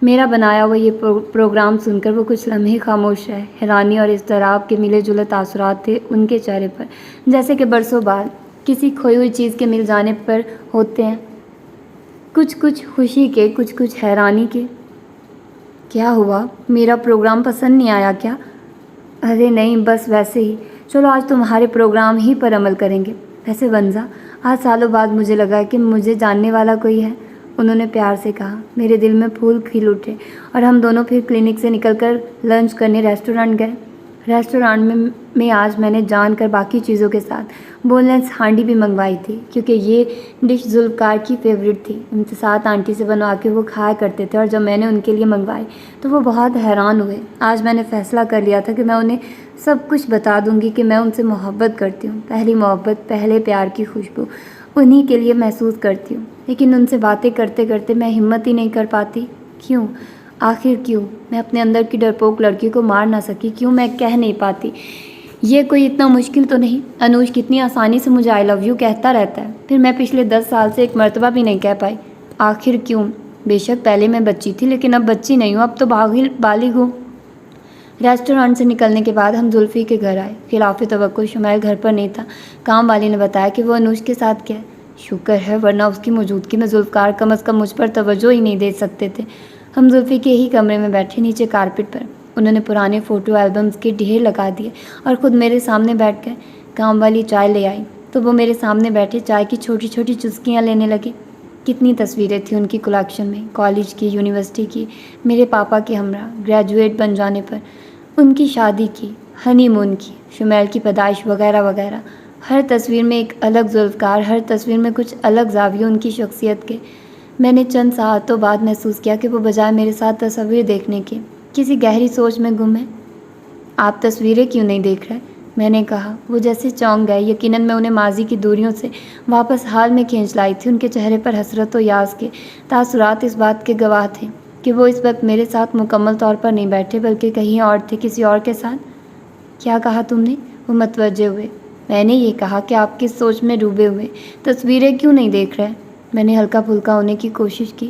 میرا بنایا ہوا یہ پروگرام سن کر وہ کچھ لمحے خاموش رہے۔ حیرانی اور اضطراب کے ملے جلے تاثرات تھے ان کے چہرے پر، جیسے کہ برسوں بعد کسی کھوئی ہوئی چیز کے مل جانے پر ہوتے ہیں، کچھ خوشی کے، کچھ حیرانی کے۔ کیا ہوا؟ میرا پروگرام پسند نہیں آیا کیا؟ ارے نہیں، بس ویسے ہی۔ چلو آج تمہارے پروگرام ہی پر عمل کریں گے۔ ویسے ونزا، آج سالوں بعد مجھے لگا کہ مجھے جاننے والا کوئی ہے، انہوں نے پیار سے کہا۔ میرے دل میں پھول کھل اٹھے اور ہم دونوں پھر کلینک سے نکل کر لنچ کرنے ریسٹورینٹ گئے۔ ریسٹورینٹ میں آج میں نے جان کر باقی چیزوں کے ساتھ بون لیس ہانڈی بھی منگوائی تھی، کیونکہ یہ ڈش ذوالفقار کی فیوریٹ تھی۔ امتساط آنٹی سے بنوا کے وہ کھایا کرتے تھے، اور جب میں نے ان کے لیے منگوائی تو وہ بہت حیران ہوئے۔ آج میں نے فیصلہ کر لیا تھا کہ میں انہیں سب کچھ بتا دوں گی کہ میں ان سے محبت کرتی ہوں۔ پہلی محبت، پہلے پیار کی خوشبو انہی کے لیے محسوس کرتی ہوں، لیکن ان سے باتیں کرتے کرتے میں ہمت ہی نہیں کر پاتی۔ کیوں؟ آخر کیوں؟ میں اپنے اندر کی ڈرپوک لڑکی کو مار نہ سکی؟ کیوں میں کہہ نہیں پاتی؟ یہ کوئی اتنا مشکل تو نہیں۔ انوش کتنی آسانی سے مجھے آئی لو یو کہتا رہتا ہے، پھر میں پچھلے 10 سال سے ایک مرتبہ بھی نہیں کہہ پائی۔ آخر کیوں؟ بے شک پہلے میں بچی تھی، لیکن اب بچی نہیں ہوں، اب تو بالغ ہوں۔ ریسٹورینٹ سے نکلنے کے بعد ہم زلفی کے گھر آئے۔ خلاف توقع شمیل گھر پر نہیں تھا۔ کام والی نے بتایا کہ وہ انوش کے ساتھ کیا ہے۔ شکر ہے، ورنہ اس کی موجودگی میں ذوالفقار کم از کم مجھ پر توجہ ہی نہیں دے سکتے تھے۔ ہم زلفی کے ہی کمرے میں بیٹھے، نیچے کارپٹ پر۔ انہوں نے پرانے فوٹو البمز کے ڈھیر لگا دیے اور خود میرے سامنے بیٹھ گئے۔ کام والی چائے لے آئی تو وہ میرے سامنے بیٹھے چائے کی چھوٹی چھوٹی چسکیاں لینے لگے۔ کتنی تصویریں تھیں ان کی کلیکشن میں، کالج کی، یونیورسٹی کی، میرے پاپا کے ہمراہ، گریجویٹ بن جانے پر، ان کی شادی کی، ہنی مون کی، شمیل کی پیدائش وغیرہ وغیرہ۔ ہر تصویر میں ایک الگ ذوالفقار، ہر تصویر میں کچھ الگ زاویے ان کی شخصیت کے۔ میں نے چند ساعتوں بعد محسوس کیا کہ وہ بجائے میرے ساتھ تصویر دیکھنے کے کسی گہری سوچ میں گم ہے۔ آپ تصویریں کیوں نہیں دیکھ رہے؟ میں نے کہا۔ وہ جیسے چونک گئے۔ یقیناً میں انہیں ماضی کی دوریوں سے واپس حال میں کھینچ لائی تھی۔ ان کے چہرے پر حسرت و یاس کے تاثرات اس بات کے گواہ تھے کہ وہ اس وقت میرے ساتھ مکمل طور پر نہیں بیٹھے، بلکہ کہیں اور تھے، کسی اور کے ساتھ۔ کیا کہا تم نے؟ وہ متوجہ ہوئے۔ میں نے یہ کہا کہ آپ کس سوچ میں ڈوبے ہوئے تصویریں کیوں نہیں دیکھ رہے؟ میں نے ہلکا پھلکا ہونے کی کوشش کی۔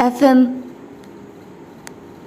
FM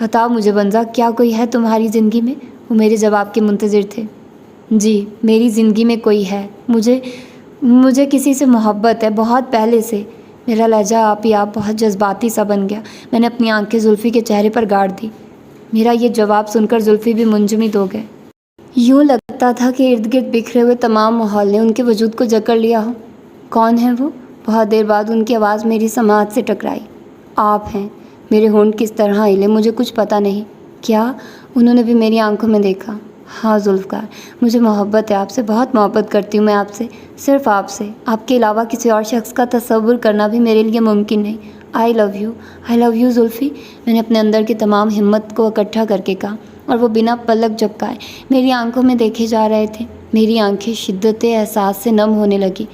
بتاؤ مجھے بنزا، کیا کوئی ہے تمہاری زندگی میں؟ وہ میرے جواب کے منتظر تھے۔ جی میری زندگی میں کوئی ہے، مجھے کسی سے محبت ہے، بہت پہلے سے۔ میرا لہجہ آپ ہی آپ بہت جذباتی سا بن گیا۔ میں نے اپنی آنکھیں زلفی کے چہرے پر گاڑ دی۔ میرا یہ جواب سن کر زلفی بھی منجمد ہو گئے۔ یوں لگتا تھا کہ ارد گرد بکھرے ہوئے تمام ماحول نے ان کے وجود کو جکڑ لیا ہو۔ کون ہے وہ؟ بہت دیر بعد ان کی آواز میری سماعت سے ٹکرائی۔ آپ ہیں۔ میرے ہونٹ کس طرح ہلے، مجھے کچھ پتہ نہیں۔ کیا؟ انہوں نے بھی میری آنکھوں میں دیکھا۔ ہاں ذوالفقار، مجھے محبت ہے آپ سے، بہت محبت کرتی ہوں میں آپ سے، صرف آپ سے۔ آپ کے علاوہ کسی اور شخص کا تصور کرنا بھی میرے لیے ممکن نہیں۔ آئی لو یو زلفی، میں نے اپنے اندر کی تمام ہمت کو اکٹھا کر کے کہا، اور وہ بنا پلک جھپکائے میری آنکھوں میں دیکھے جا رہے تھے۔ میری آنکھیں شدت احساس سے نم ہونے لگی۔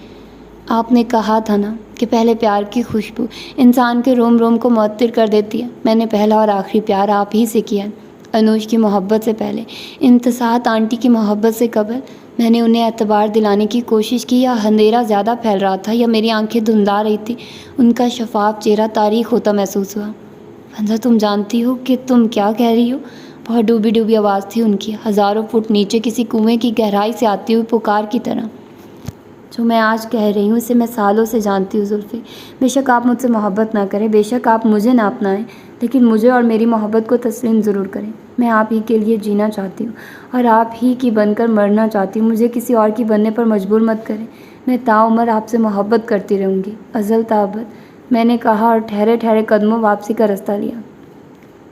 آپ نے کہا تھا نا کہ پہلے پیار کی خوشبو انسان کے روم روم کو معطر کر دیتی ہے۔ میں نے پہلا اور آخری پیار آپ ہی سے کیا ہے۔ انوش کی محبت سے پہلے، انتصاحت آنٹی کی محبت سے قبل، میں نے انہیں اعتبار دلانے کی کوشش کی، یا اندھیرا زیادہ پھیل رہا تھا، یا میری آنکھیں دھندلا رہی تھی۔ ان کا شفاف چہرہ تاریک ہوتا محسوس ہوا۔ بنزا تم جانتی ہو کہ تم کیا کہہ رہی ہو؟ بہت ڈوبی ڈوبی آواز تھی ان کی، ہزاروں فٹ نیچے کسی کنویں کی گہرائی سے آتی ہوئی پکار کی طرح۔ جو میں آج کہہ رہی ہوں اسے میں سالوں سے جانتی ہوں زلفی۔ بے شک آپ مجھ سے محبت نہ کریں، بے شک آپ مجھے نہ اپنائیں، لیکن مجھے اور میری محبت کو تسلیم ضرور کریں۔ میں آپ ہی کے لیے جینا چاہتی ہوں اور آپ ہی کی بن کر مرنا چاہتی ہوں۔ مجھے کسی اور کی بننے پر مجبور مت کریں۔ میں تاعمر آپ سے محبت کرتی رہوں گی، ازل تا ابد، میں نے کہا، اور ٹھہرے ٹھہرے قدموں واپسی کا رستہ لیا۔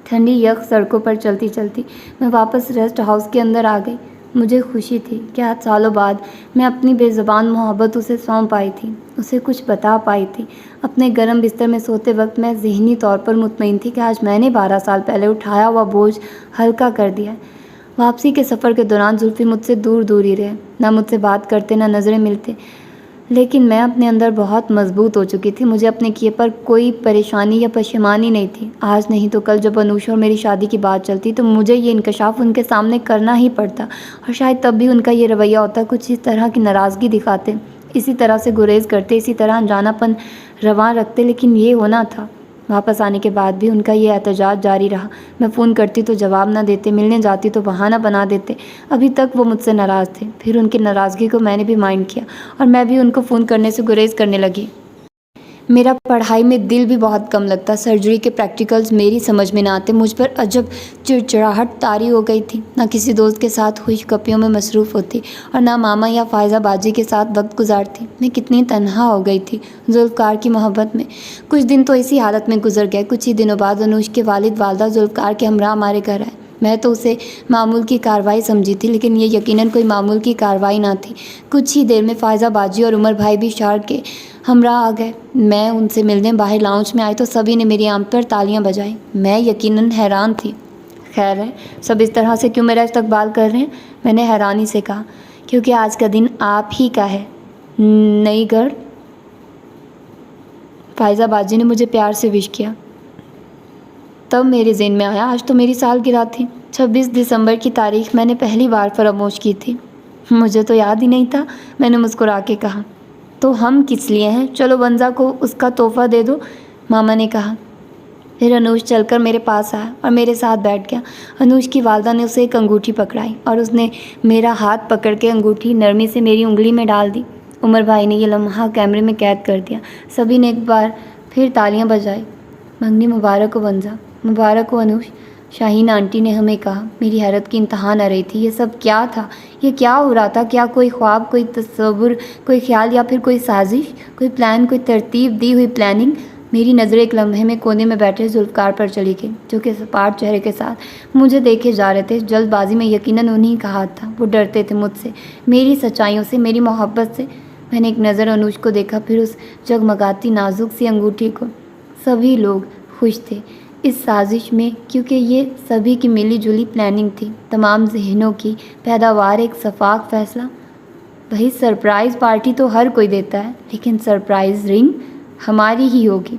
ٹھنڈی یخ سڑکوں پر چلتی چلتی میں واپس ریسٹ ہاؤس کے اندر آ گئی۔ مجھے خوشی تھی کہ آج سالوں بعد میں اپنی بے زبان محبت اسے سونپ پائی تھی، اسے کچھ بتا پائی تھی۔ اپنے گرم بستر میں سوتے وقت میں ذہنی طور پر مطمئن تھی کہ آج میں نے 12 سال پہلے اٹھایا ہوا بوجھ ہلکا کر دیا ہے۔ واپسی کے سفر کے دوران زلفی مجھ سے دور دور ہی رہے، نہ مجھ سے بات کرتے نہ نظریں ملتے، لیکن میں اپنے اندر بہت مضبوط ہو چکی تھی۔ مجھے اپنے کیے پر کوئی پریشانی یا پشیمانی نہیں تھی۔ آج نہیں تو کل جب انوش اور میری شادی کی بات چلتی تو مجھے یہ انکشاف ان کے سامنے کرنا ہی پڑتا، اور شاید تب بھی ان کا یہ رویہ ہوتا، کچھ اس طرح کی ناراضگی دکھاتے، اسی طرح سے گریز کرتے، اسی طرح انجانا پن رواں رکھتے، لیکن یہ ہونا تھا۔ واپس آنے کے بعد بھی ان کا یہ احتجاج جاری رہا۔ میں فون کرتی تو جواب نہ دیتے، ملنے جاتی تو بہانہ بنا دیتے۔ ابھی تک وہ مجھ سے ناراض تھے۔ پھر ان کی ناراضگی کو میں نے بھی مائنڈ کیا، اور میں بھی ان کو فون کرنے سے گریز کرنے لگی۔ میرا پڑھائی میں دل بھی بہت کم لگتا، سرجری کے پریکٹیکلز میری سمجھ میں نہ آتے، مجھ پر عجب چڑچڑاہٹ طاری ہو گئی تھی۔ نہ کسی دوست کے ساتھ خوش گپیوں میں مصروف ہوتی، اور نہ ماما یا فائزہ باجی کے ساتھ وقت گزارتی۔ میں کتنی تنہا ہو گئی تھی ذوالفقار کی محبت میں۔ کچھ دن تو اسی حالت میں گزر گئے۔ کچھ ہی دنوں بعد انوش کے والد والدہ ذوالفقار کے ہمراہ ہمارے گھر آئے۔ میں تو اسے معمول کی کارروائی سمجھی تھی، لیکن یہ یقیناً کوئی معمول کی کارروائی نہ تھی۔ کچھ ہی دیر میں فائزہ باجی اور عمر بھائی بھی شار کے ہمراہ آ گئے۔ میں ان سے ملنے باہر لاؤنج میں آئی تو سبھی نے میری آمد پر تالیاں بجائیں۔ میں یقیناً حیران تھی۔ خیر ہے، سب اس طرح سے کیوں میرا استقبال کر رہے ہیں؟ میں نے حیرانی سے کہا۔ کیونکہ آج کا دن آپ ہی کا ہے، نئی گڑھ۔ فائزہ باجی نے مجھے پیار سے وش کیا۔ تب میرے ذہن میں آیا آج تو میری سالگرہ تھی، 26 دسمبر کی تاریخ میں نے پہلی بار فراموش کی تھی۔ مجھے تو یاد ہی نہیں تھا، میں نے مسکرا کے کہا۔ تو ہم کس لیے ہیں؟ چلو بنزا کو اس کا تحفہ دے دو، ماما نے کہا۔ پھر انوش چل کر میرے پاس آیا اور میرے ساتھ بیٹھ گیا۔ انوش کی والدہ نے اسے ایک انگوٹھی پکڑائی اور اس نے میرا ہاتھ پکڑ کے انگوٹھی نرمی سے میری انگلی میں ڈال دی۔ عمر بھائی نے یہ لمحہ کیمرے میں قید کر دیا۔ سبھی نے ایک بار پھر تالیاں بجائی۔ منگنی مبارک ہو بنزا، مبارک ہو انوش، شاہین آنٹی نے ہمیں کہا۔ میری حیرت کی انتہا نہ رہی تھی۔ یہ سب کیا تھا؟ یہ کیا ہو رہا تھا؟ کیا کوئی خواب، کوئی تصور، کوئی خیال، یا پھر کوئی سازش، کوئی پلان، کوئی ترتیب دی ہوئی پلاننگ؟ میری نظر ایک لمحے میں کونے میں بیٹھے ذوالفقار پر چلی گئی، جو کہ سپاٹ چہرے کے ساتھ مجھے دیکھے جا رہے تھے۔ جلد بازی میں یقیناً انہیں کا ہاتھ تھا۔ وہ ڈرتے تھے مجھ سے، میری سچائیوں سے، میری محبت سے۔ میں نے ایک نظر انوش کو دیکھا، پھر اس جگمگاتی نازک سی انگوٹھی کو۔ سبھی لوگ خوش تھے اس سازش میں، کیونکہ یہ سبھی کی ملی جلی پلاننگ تھی، تمام ذہنوں کی پیداوار، ایک شفاف فیصلہ۔ بھئی سرپرائز پارٹی تو ہر کوئی دیتا ہے، لیکن سرپرائز رنگ ہماری ہی ہوگی۔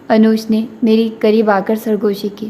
انوش نے میری قریب آ کر سرگوشی کی۔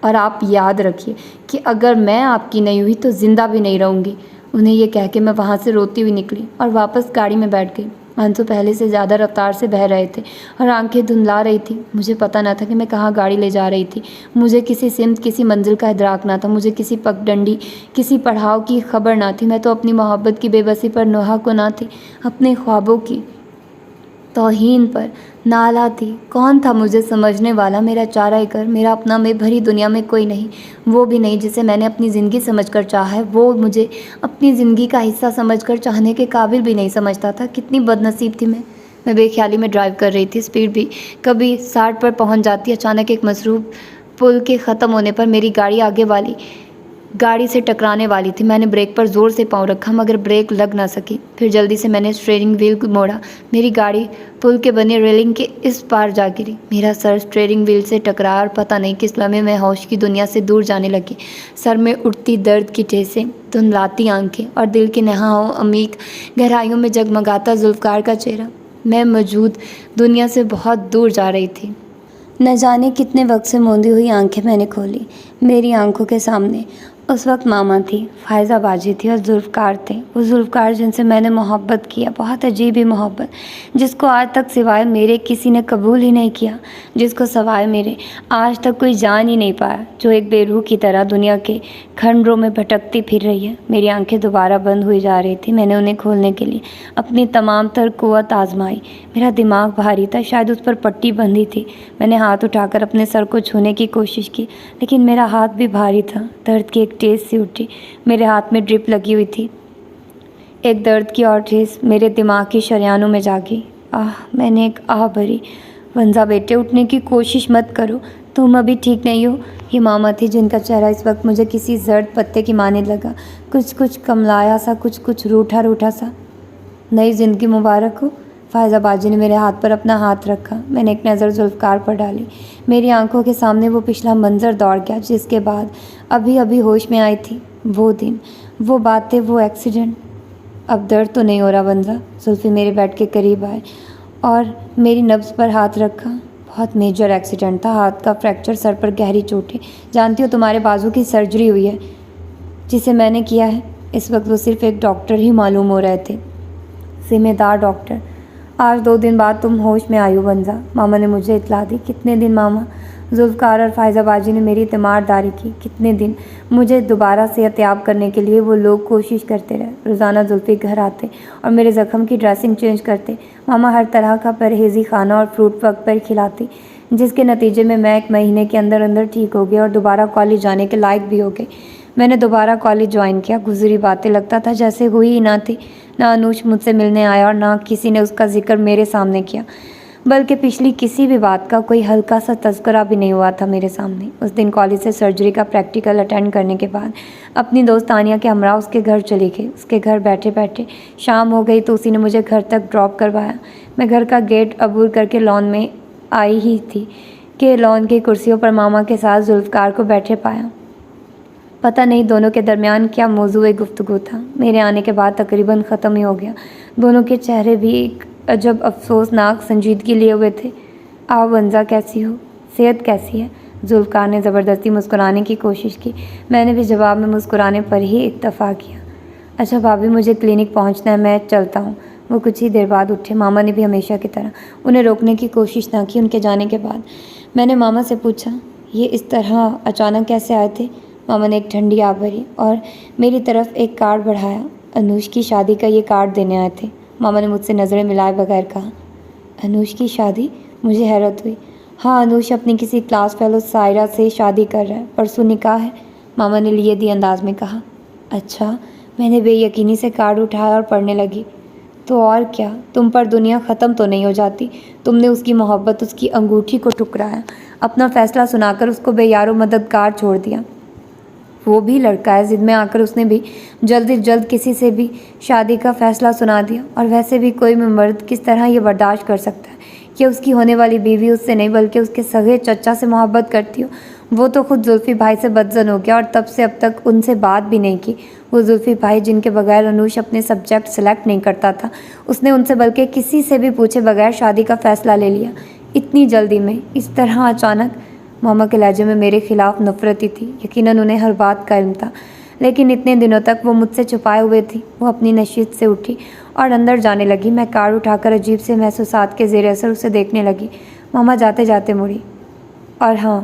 اور آپ یاد رکھیے کہ اگر میں آپ کی نہیں ہوئی تو زندہ بھی نہیں رہوں گی۔ انہیں یہ کہہ کے میں وہاں سے روتی ہوئی نکلی اور واپس گاڑی میں بیٹھ گئی۔ آنسو پہلے سے زیادہ رفتار سے بہہ رہے تھے اور آنکھیں دھندلا رہی تھی۔ مجھے پتہ نہ تھا کہ میں کہاں گاڑی لے جا رہی تھی۔ مجھے کسی سمت، کسی منزل کا ادراک نہ تھا۔ مجھے کسی پگڈنڈی، کسی پڑاؤ کی خبر نہ تھی۔ میں تو اپنی محبت کی بے بسی پر نوحہ کو نہ تھی، اپنے خوابوں کی توہین پر نالہ تھی۔ کون تھا مجھے سمجھنے والا؟ میرا چارہ کر، میرا اپنا، میں بھری دنیا میں کوئی نہیں، وہ بھی نہیں جسے میں نے اپنی زندگی سمجھ کر چاہا ہے۔ وہ مجھے اپنی زندگی کا حصہ سمجھ کر چاہنے کے قابل بھی نہیں سمجھتا تھا۔ کتنی بد نصیب تھی میں بے خیالی میں ڈرائیو کر رہی تھی۔ اسپیڈ بھی کبھی 60 پر پہنچ جاتی۔ اچانک ایک مصروف پل کے ختم ہونے پر میری گاڑی آگے والی گاڑی سے ٹکرانے والی تھی۔ میں نے بریک پر زور سے پاؤں رکھا مگر بریک لگ نہ سکی۔ پھر جلدی سے میں نے اسٹیئرنگ وہیل موڑا۔ میری گاڑی پل کے بنے ریلنگ کے اس پار جا گری۔ میرا سر اسٹیئرنگ وہیل سے ٹکرایا اور پتہ نہیں کس لمحے میں ہوش کی دنیا سے دور جانے لگی۔ سر میں اٹھتی درد کی ٹھیسیں، دھندلاتی آنکھیں اور دل کی نہاؤں عمیق گہرائیوں میں جگمگاتا ذوالفقار کا چہرہ۔ میں موجود دنیا سے بہت دور جا رہی تھی۔ نہ جانے کتنے وقت سے موندی ہوئی آنکھیں میں نے کھولی۔ میری آنکھوں کے سامنے اس وقت ماما تھی، فائزہ باجی تھی اور ذوالفقار تھے۔ وہ ذوالفقار جن سے میں نے محبت کیا، بہت عجیب ہی محبت، جس کو آج تک سوائے میرے کسی نے قبول ہی نہیں کیا، جس کو سوائے میرے آج تک کوئی جان ہی نہیں پایا، جو ایک بے روح کی طرح دنیا کے کھنڈروں میں بھٹکتی پھر رہی ہے۔ میری آنکھیں دوبارہ بند ہوئی جا رہی تھی۔ میں نے انہیں کھولنے کے لیے اپنی تمام تر قوت آزمائی۔ میرا دماغ بھاری تھا، شاید اس پر پٹی بندھی تھی۔ میں نے ہاتھ اٹھا کر اپنے سر کو چھونے کی کوشش کی، لیکن میرا ہاتھ بھی بھاری تھا۔ درد کی ایک ٹھیس سی اٹھی، میرے ہاتھ میں ڈرپ لگی ہوئی تھی۔ ایک درد کی اور ٹھیس میرے دماغ کی شریانوں میں جاگی۔ میں نے ایک بھری۔ ونزا بیٹے، اٹھنے کی کوشش مت کرو، تم ابھی ٹھیک نہیں ہو۔ یہ ماما تھی جن کا چہرہ اس وقت مجھے کسی زرد پتے کی مانند لگا، کچھ کملایا سا، کچھ روٹھا سا۔ نئی زندگی مبارک ہو۔ فائزہ باجی نے میرے ہاتھ پر اپنا ہاتھ رکھا۔ میں نے ایک نظر ذوالفقار پر ڈالی۔ میری آنکھوں کے سامنے وہ پچھلا منظر دوڑ گیا جس کے بعد ابھی ہوش میں آئی تھی۔ وہ دن، وہ باتیں، وہ ایکسیڈنٹ۔ اب درد تو نہیں ہو رہا ونزا؟ زلفی میرے بیڈ کے قریب آئے اور میری نبض پر ہاتھ رکھا۔ بہت میجر ایکسیڈنٹ تھا، ہاتھ کا فریکچر، سر پر گہری چوٹیں۔ جانتی ہو تمہارے بازو کی سرجری ہوئی ہے جسے میں نے کیا ہے۔ اس وقت وہ صرف ایک ڈاکٹر ہی معلوم ہو رہے تھے، ذمہ دار ڈاکٹر۔ آج 2 دن بعد تم ہوش میں آئی ہو ونزا، ماما نے مجھے اطلاع دی۔ کتنے دن ماما؟ ذوالفقار اور فائزہ باجی نے میری تیمارداری کی۔ کتنے دن؟ مجھے دوبارہ صحت یاب کرنے کے لیے وہ لوگ کوشش کرتے رہے۔ روزانہ زلفی گھر آتے اور میرے زخم کی ڈریسنگ چینج کرتے۔ ماما ہر طرح کا پرہیزی کھانا اور فروٹ وقت پر کھلاتی، جس کے نتیجے میں 1 مہینے کے اندر ٹھیک ہو گئی اور دوبارہ کالج جانے کے لائق بھی ہو گئی۔ میں نے دوبارہ کالج جوائن کیا۔ گزری باتیں لگتا تھا جیسے ہوئی ہی نہ تھی۔ نہ انوش مجھ سے ملنے آیا اور نہ کسی نے اس کا ذکر میرے سامنے کیا، بلکہ پچھلی کسی بھی بات کا کوئی ہلکا سا تذکرہ بھی نہیں ہوا تھا میرے سامنے۔ اس دن کالج سے سرجری کا پریکٹیکل اٹینڈ کرنے کے بعد اپنی دوست تانیہ کے ہمراہ اس کے گھر چلی گئی۔ اس کے گھر بیٹھے شام ہو گئی تو اسی نے مجھے گھر تک ڈراپ کروایا۔ میں گھر کا گیٹ عبور کر کے لان میں آئی ہی تھی کہ لان کی کرسیوں پر ماما کے ساتھ ذوالفقار کو بیٹھے پایا۔ پتہ نہیں دونوں کے درمیان کیا موضوع گفتگو تھا، میرے آنے کے بعد تقریباً ختم ہی ہو گیا۔ دونوں کے چہرے بھی ایک عجب افسوسناک سنجیدگی لیے ہوئے تھے۔ ونزا کیسی ہو؟ صحت کیسی ہے؟ ذوالفقار نے زبردستی مسکرانے کی کوشش کی۔ میں نے بھی جواب میں مسکرانے پر ہی اکتفا کیا۔ اچھا بھابھی، مجھے کلینک پہنچنا ہے، میں چلتا ہوں۔ وہ کچھ ہی دیر بعد اٹھے۔ ماما نے بھی ہمیشہ کی طرح انہیں روکنے کی کوشش نہ کی۔ ان کے جانے کے بعد میں نے ماما سے پوچھا، یہ اس طرح اچانک کیسے آئے تھے؟ ماما نے ایک ٹھنڈی آہ بھری اور میری طرف ایک کارڈ بڑھایا۔ انوش کی شادی کا یہ کارڈ دینے آئے تھے۔ ماما نے مجھ سے نظریں ملائے بغیر کہا۔ انوش کی شادی؟ مجھے حیرت ہوئی۔ ہاں، انوش اپنی کسی کلاس فیلو سائرہ سے شادی کر رہا ہے، پرسوں نکاح ہے، ماما نے لیے دی انداز میں کہا۔ اچھا، میں نے بے یقینی سے کارڈ اٹھایا اور پڑھنے لگی۔ تو اور کیا، تم پر دنیا ختم تو نہیں ہو جاتی؟ تم نے اس کی محبت، اس کی انگوٹھی کو ٹکرایا، اپنا فیصلہ سنا کر اس کو بے یار و مددگار چھوڑ دیا۔ وہ بھی لڑکا ہے، ضد میں آ کر اس نے بھی جلد از جلد کسی سے بھی شادی کا فیصلہ سنا دیا۔ اور ویسے بھی کوئی بھی مرد کس طرح یہ برداشت کر سکتا ہے کہ اس کی ہونے والی بیوی اس سے نہیں بلکہ اس کے سگے چچا سے محبت کرتی ہو۔ وہ تو خود زلفی بھائی سے بدظن ہو گیا اور تب سے اب تک ان سے بات بھی نہیں کی۔ وہ زلفی بھائی جن کے بغیر انوش اپنے سبجیکٹ سلیکٹ نہیں کرتا تھا، اس نے ان سے بلکہ کسی سے بھی پوچھے بغیر شادی کا فیصلہ لے لیا۔ اتنی جلدی میں، اس طرح اچانک۔ ماما کے لہجے میں میرے خلاف نفرت ہی تھی، یقیناً انہیں ہر بات کا علم تھا، لیکن اتنے دنوں تک وہ مجھ سے چھپائے ہوئے تھی۔ وہ اپنی نشست سے اٹھی اور اندر جانے لگی۔ میں کار اٹھا کر عجیب سے محسوسات کے زیر اثر اسے دیکھنے لگی۔ ماما جاتے جاتے مڑی، اور ہاں،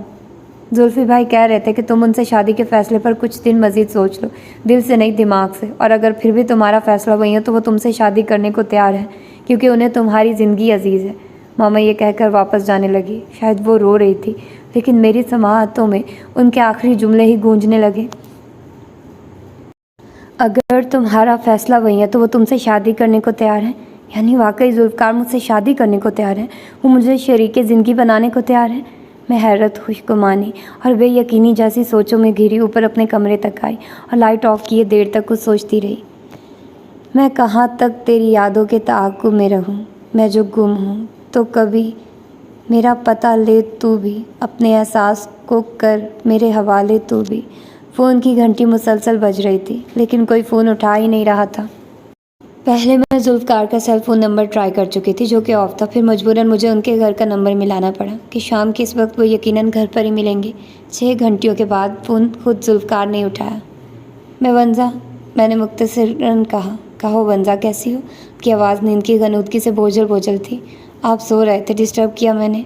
زلفی بھائی کہہ رہے تھے کہ تم ان سے شادی کے فیصلے پر کچھ دن مزید سوچ لو، دل سے نہیں دماغ سے، اور اگر پھر بھی تمہارا فیصلہ وہی ہے تو وہ تم سے شادی کرنے کو تیار ہے، کیونکہ انہیں تمہاری زندگی عزیز ہے۔ ماما یہ کہہ کر واپس جانے لگی۔ شاید وہ رو رہی تھی، لیکن میری سماعتوں میں ان کے آخری جملے ہی گونجنے لگے۔ اگر تمہارا فیصلہ وہی ہے تو وہ تم سے شادی کرنے کو تیار ہے، یعنی واقعی ذوالفقار مجھ سے شادی کرنے کو تیار ہے، وہ مجھے شریک زندگی بنانے کو تیار ہے۔ میں حیرت، خوشگمانی اور بے یقینی جیسی سوچوں میں گھری اوپر اپنے کمرے تک آئی اور لائٹ آف کیے دیر تک کچھ سوچتی رہی۔ میں کہاں تک تیری یادوں کے تعاقب میں رہوں، میں جو گم ہوں تو کبھی میرا پتہ لے تو بھی، اپنے احساس کو کر میرے حوالے تو بھی۔ فون کی گھنٹی مسلسل بج رہی تھی، لیکن کوئی فون اٹھا ہی نہیں رہا تھا۔ پہلے میں ذوالفقار کا سیل فون نمبر ٹرائی کر چکی تھی جو کہ آف تھا، پھر مجبوراً مجھے ان کے گھر کا نمبر ملانا پڑا کہ شام کے اس وقت وہ یقیناً گھر پر ہی ملیں گے۔ 6 گھنٹیوں کے بعد فون خود ذوالفقار نے اٹھایا۔ میں ونزا، میں نے مختصراً کہا۔ کہو ونزا، کیسی ہو؟ کی آواز نیند کی غنودگی سے بوجھل بوجھل تھی۔ آپ سو رہے تھے، ڈسٹرب کیا میں نے؟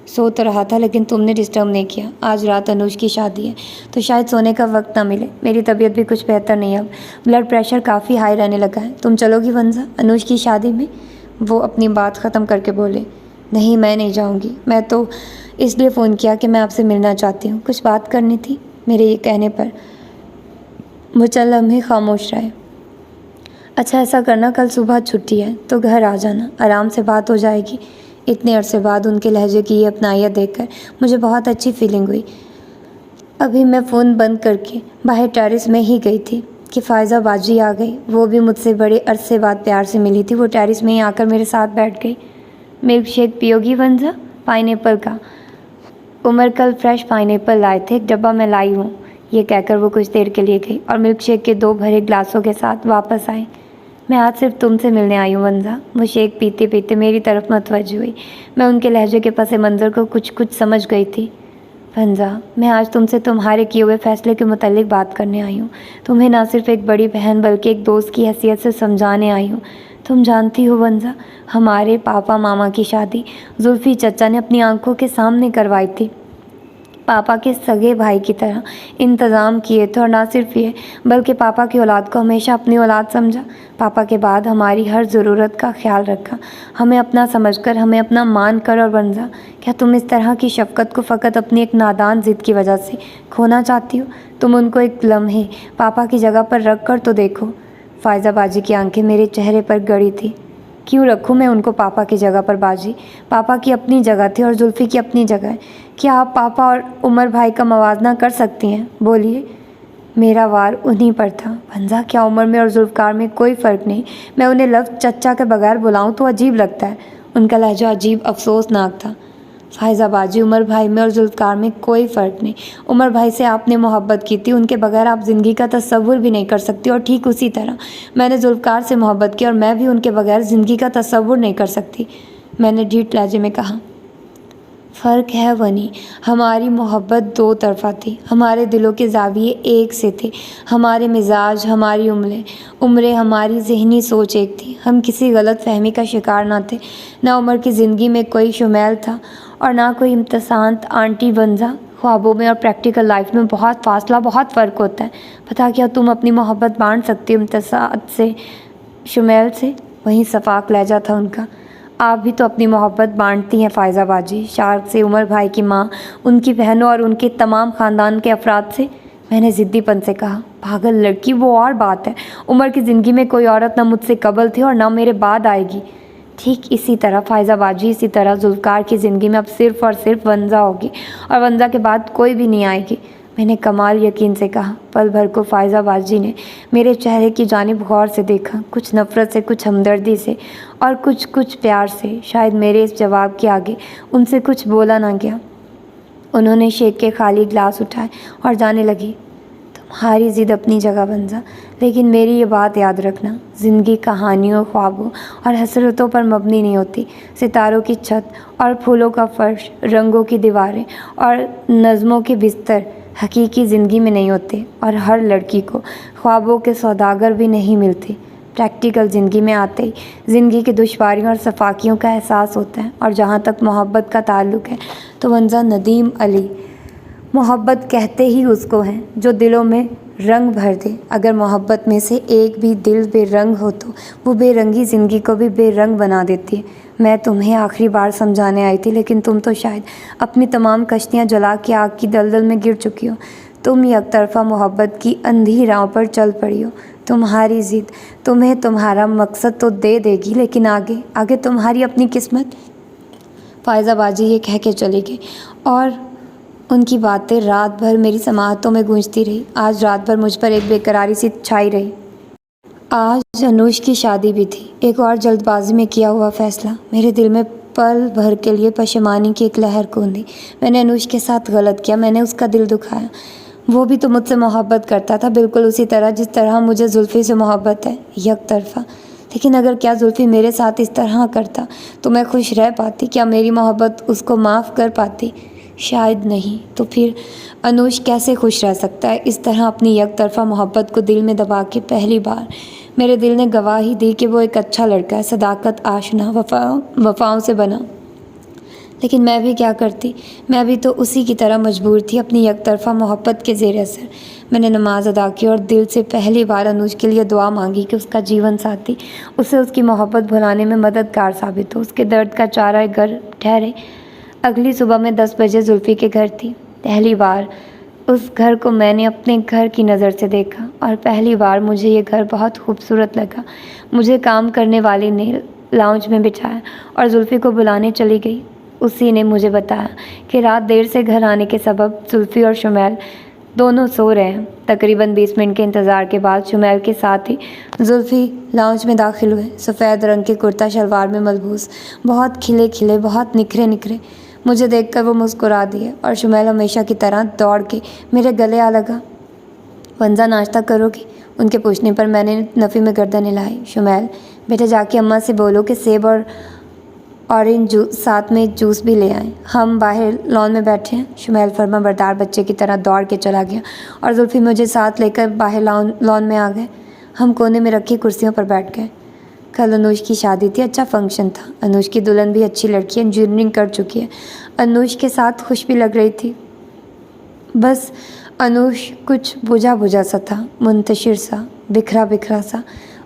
سو تو رہا تھا لیکن تم نے ڈسٹرب نہیں کیا۔ آج رات انوش کی شادی ہے تو شاید سونے کا وقت نہ ملے۔ میری طبیعت بھی کچھ بہتر نہیں ہے، اب بلڈ پریشر کافی ہائی رہنے لگا ہے۔ تم چلو گی ونزا انوش کی شادی میں؟ وہ اپنی بات ختم کر کے بولے۔ نہیں، میں نہیں جاؤں گی، میں تو اس لیے فون کیا کہ میں آپ سے ملنا چاہتی ہوں، کچھ بات کرنی تھی۔ میرے یہ کہنے پر وہ چند لمحے خاموش رہے۔ اچھا ایسا کرنا، کل صبح چھٹی ہے تو گھر آ جانا، آرام سے بات ہو جائے گی۔ اتنے عرصے بعد ان کے لہجے کی یہ اپنائیت دیکھ کر مجھے بہت اچھی فیلنگ ہوئی۔ ابھی میں فون بند کر کے باہر ٹیرس میں ہی گئی تھی کہ فائزہ باجی آ گئی۔ وہ بھی مجھ سے بڑے عرصے بعد پیار سے ملی تھی۔ وہ ٹیرس میں ہی آ کر میرے ساتھ بیٹھ گئی۔ ملک شیک پیو گی ونزا؟ پائن ایپل کا۔ عمر کل فریش پائن ایپل لائے تھے، ایک ڈبہ میں لائی ہوں۔ یہ کہہ کر وہ کچھ دیر کے لیے گئی اور ملک شیک کے 2 بھرے گلاسوں کے ساتھ واپس آئی۔ میں آج صرف تم سے ملنے آئی ہوں ونزا۔ وہ شیک پیتے پیتے میری طرف متوجہ ہوئی۔ میں ان کے لہجے کے پس منظر کو کچھ سمجھ گئی تھی۔ ونزا، میں آج تم سے تمہارے کیے ہوئے فیصلے کے متعلق بات کرنے آئی ہوں۔ تمہیں نہ صرف ایک بڑی بہن بلکہ ایک دوست کی حیثیت سے سمجھانے آئی ہوں۔ تم جانتی ہو ونزا، ہمارے پاپا ماما کی شادی زلفی چچا نے اپنی آنکھوں کے سامنے کروائی تھی۔ پاپا کے سگے بھائی کی طرح انتظام کیے تھے، اور نہ صرف یہ بلکہ پاپا کی اولاد کو ہمیشہ اپنی اولاد سمجھا۔ پاپا کے بعد ہماری ہر ضرورت کا خیال رکھا، ہمیں اپنا سمجھ کر، ہمیں اپنا مان کر۔ اور ونزا، کیا تم اس طرح کی شفقت کو فقط اپنی ایک نادان ضد کی وجہ سے کھونا چاہتی ہو؟ تم ان کو ایک لمحے پاپا کی جگہ پر رکھ کر تو دیکھو۔ فائزہ باجی کی آنکھیں میرے چہرے پر گڑی تھی۔ کیوں رکھوں میں ان کو پاپا کی جگہ پر باجی؟ پاپا کی اپنی جگہ تھی اور زلفی کی اپنی جگہ ہے۔ کیا آپ پاپا اور عمر بھائی کا موازنہ کر سکتی ہیں؟ بولیے۔ میرا وار انہی پر تھا۔ ونزا، کیا عمر میں اور ذوالفقار میں کوئی فرق نہیں؟ میں انہیں لفظ چچا کے بغیر بلاؤں تو عجیب لگتا ہے۔ ان کا لہجہ عجیب افسوسناک تھا۔ فائزہ باجی، عمر بھائی میں اور ذوالفقار میں کوئی فرق نہیں۔ عمر بھائی سے آپ نے محبت کی تھی، ان کے بغیر آپ زندگی کا تصور بھی نہیں کر سکتی، اور ٹھیک اسی طرح میں نے ذوالفقار سے محبت کی اور میں بھی ان کے بغیر زندگی کا تصور نہیں کر سکتی، میں نے ڈھیٹ لہجے میں کہا۔ فرق ہے ونی، ہماری محبت 2 طرفہ تھی، ہمارے دلوں کے زاویے ایک سے تھے، ہمارے مزاج، ہماری عمریں، ہماری ذہنی سوچ ایک تھی۔ ہم کسی غلط فہمی کا شکار نہ تھے، نہ عمر کی زندگی میں کوئی شمیل تھا اور نہ کوئی امتسانت آنٹی ونزا۔ خوابوں میں اور پریکٹیکل لائف میں بہت فاصلہ، بہت فرق ہوتا ہے۔ پتہ کیا تم اپنی محبت بانٹ سکتی ہو امتسانت سے، شمیل سے؟ وہیں صفاق لہجہ تھا ان کا۔ آپ بھی تو اپنی محبت بانٹتی ہیں فائزہ باجی، شارق سے، عمر بھائی کی ماں، ان کی بہنوں اور ان کے تمام خاندان کے افراد سے، میں نے ضدی پن سے کہا۔ پاگل لڑکی، وہ اور بات ہے، عمر کی زندگی میں کوئی عورت نہ مجھ سے قبل تھی اور نہ میرے بعد آئے گی۔ ٹھیک اسی طرح فائزہ باجی، اسی طرح ذوالفقار کی زندگی میں اب صرف اور صرف ونزا ہوگی، اور ونزا کے بعد کوئی بھی نہیں آئے گی، میں نے کمال یقین سے کہا۔ پل بھر کو فائزہ باجی نے میرے چہرے کی جانب غور سے دیکھا، کچھ نفرت سے، کچھ ہمدردی سے اور کچھ پیار سے۔ شاید میرے اس جواب کے آگے ان سے کچھ بولا نہ گیا۔ انہوں نے شیک کے خالی گلاس اٹھائے اور جانے لگی۔ تمہاری ضد اپنی جگہ ونزا، لیکن میری یہ بات یاد رکھنا، زندگی کہانیوں، خوابوں اور حسرتوں پر مبنی نہیں ہوتی۔ ستاروں کی چھت اور پھولوں کا فرش، رنگوں کی دیواریں اور نظموں کے بستر حقیقی زندگی میں نہیں ہوتے، اور ہر لڑکی کو خوابوں کے سوداگر بھی نہیں ملتے۔ پریکٹیکل زندگی میں آتے ہی زندگی کی دشواریوں اور سفاکیوں کا احساس ہوتا ہے۔ اور جہاں تک محبت کا تعلق ہے تو ونزا ندیم علی محبت کہتے ہی اس کو ہیں جو دلوں میں رنگ بھر دے۔ اگر محبت میں سے ایک بھی دل بے رنگ ہو تو وہ بے رنگی زندگی کو بھی بے رنگ بنا دیتی ہے۔ میں تمہیں آخری بار سمجھانے آئی تھی، لیکن تم تو شاید اپنی تمام کشتیاں جلا کے آگ کی دلدل میں گر چکی ہو۔ تم یک طرفہ محبت کی اندھی راہوں پر چل پڑی ہو۔ تمہاری ضد تمہیں تمہارا مقصد تو دے دے گی، لیکن آگے تمہاری اپنی قسمت۔ فائزہ باجی یہ کہہ کے چلی گئی اور ان کی باتیں رات بھر میری سماعتوں میں گونجتی رہی۔ آج رات بھر مجھ پر ایک بے قراری سی چھائی رہی۔ آج انوش کی شادی بھی تھی، ایک اور جلد بازی میں کیا ہوا فیصلہ میرے دل میں پل بھر کے لیے پشیمانی کی ایک لہر کوندی۔ میں نے انوش کے ساتھ غلط کیا، میں نے اس کا دل دکھایا۔ وہ بھی تو مجھ سے محبت کرتا تھا، بالکل اسی طرح جس طرح مجھے زلفی سے محبت ہے، یک طرفہ۔ لیکن اگر کیا زلفی میرے ساتھ اس طرح کرتا تو میں خوش رہ پاتی؟ کیا میری محبت اس کو معاف کر پاتی؟ شاید نہیں۔ تو پھر انوش کیسے خوش رہ سکتا ہے اس طرح اپنی یک طرفہ محبت کو دل میں دبا کے؟ پہلی بار میرے دل نے گواہی دی کہ وہ ایک اچھا لڑکا ہے، صداقت آشنا، وفاؤں سے بنا۔ لیکن میں بھی کیا کرتی؟ میں بھی تو اسی کی طرح مجبور تھی اپنی یک طرفہ محبت کے زیر اثر۔ میں نے نماز ادا کی اور دل سے پہلی بار انوش کے لیے دعا مانگی کہ اس کا جیون ساتھی اسے اس کی محبت بھلانے میں مددگار ثابت ہو، اس کے درد کا چارہ گر ٹھہرے۔ اگلی صبح میں 10 بجے زلفی کے گھر تھی۔ پہلی بار اس گھر کو میں نے اپنے گھر کی نظر سے دیکھا، اور پہلی بار مجھے یہ گھر بہت خوبصورت لگا۔ مجھے کام کرنے والی نے لاؤنج میں بٹھایا اور زلفی کو بلانے چلی گئی۔ اسی نے مجھے بتایا کہ رات دیر سے گھر آنے کے سبب زلفی اور شمیل دونوں سو رہے ہیں۔ تقریباً 20 منٹ کے انتظار کے بعد شمیل کے ساتھ ہی زلفی لاؤنج میں داخل ہوئے، سفید رنگ کے کرتا شلوار میں ملبوس، بہت کھلے بہت نکھرے۔ مجھے دیکھ کر وہ مسکرا دیے اور شمیل ہمیشہ کی طرح دوڑ کے میرے گلے آ لگا۔ ونزا ناشتہ کرو گی؟ ان کے پوچھنے پر میں نے نفی میں گردن ہلائی۔ شمیل بیٹا جا کے اماں سے بولو کہ سیب اور اورنج جوس ساتھ میں جوس بھی لے آئیں، ہم باہر لان میں بیٹھے ہیں۔ شمیل فرما بردار بچے کی طرح دوڑ کے چلا گیا اور زلفی مجھے ساتھ لے کر باہر لان میں آ گئے۔ ہم کونے میں رکھی کرسیوں پر بیٹھ گئے۔ کل انوش کی شادی تھی، اچھا فنکشن تھا۔ انوش کی دلہن بھی اچھی لڑکی ہے، انجینئرنگ کر چکی ہے، انوش کے ساتھ خوش بھی لگ رہی تھی۔ بس انوش کچھ بجھا سا تھا، منتشر سا، بکھرا سا۔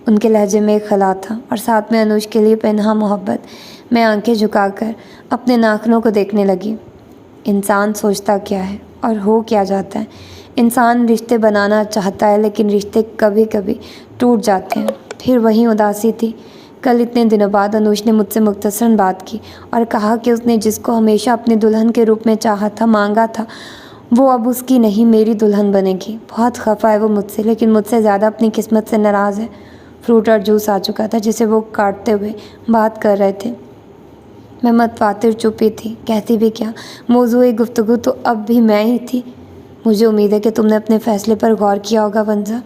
ان کے لہجے میں ایک خلا تھا اور ساتھ میں انوش کے لیے پنہاں محبت۔ میں آنکھیں جھکا کر اپنے ناخنوں کو دیکھنے لگی۔ انسان سوچتا کیا ہے اور ہو کیا جاتا ہے؟ انسان رشتے بنانا چاہتا ہے، لیکن رشتے کبھی ٹوٹ جاتے ہیں۔ پھر وہیں اداسی تھی۔ کل اتنے دنوں بعد انوش نے مجھ سے مختصراً بات کی اور کہا کہ اس نے جس کو ہمیشہ اپنی دلہن کے روپ میں چاہا تھا، مانگا تھا، وہ اب اس کی نہیں میری دلہن بنے گی۔ بہت خفا ہے وہ مجھ سے، لیکن مجھ سے زیادہ اپنی قسمت سے ناراض ہے۔ فروٹ اور جوس آ چکا تھا جسے وہ کاٹتے ہوئے بات کر رہے تھے۔ میں متواتر چپی تھی، کہتی بھی کیا؟ موضوع گفتگو تو اب بھی میں ہی تھی۔ مجھے امید ہے کہ تم نے اپنے فیصلے پر غور کیا ہوگا ونزا۔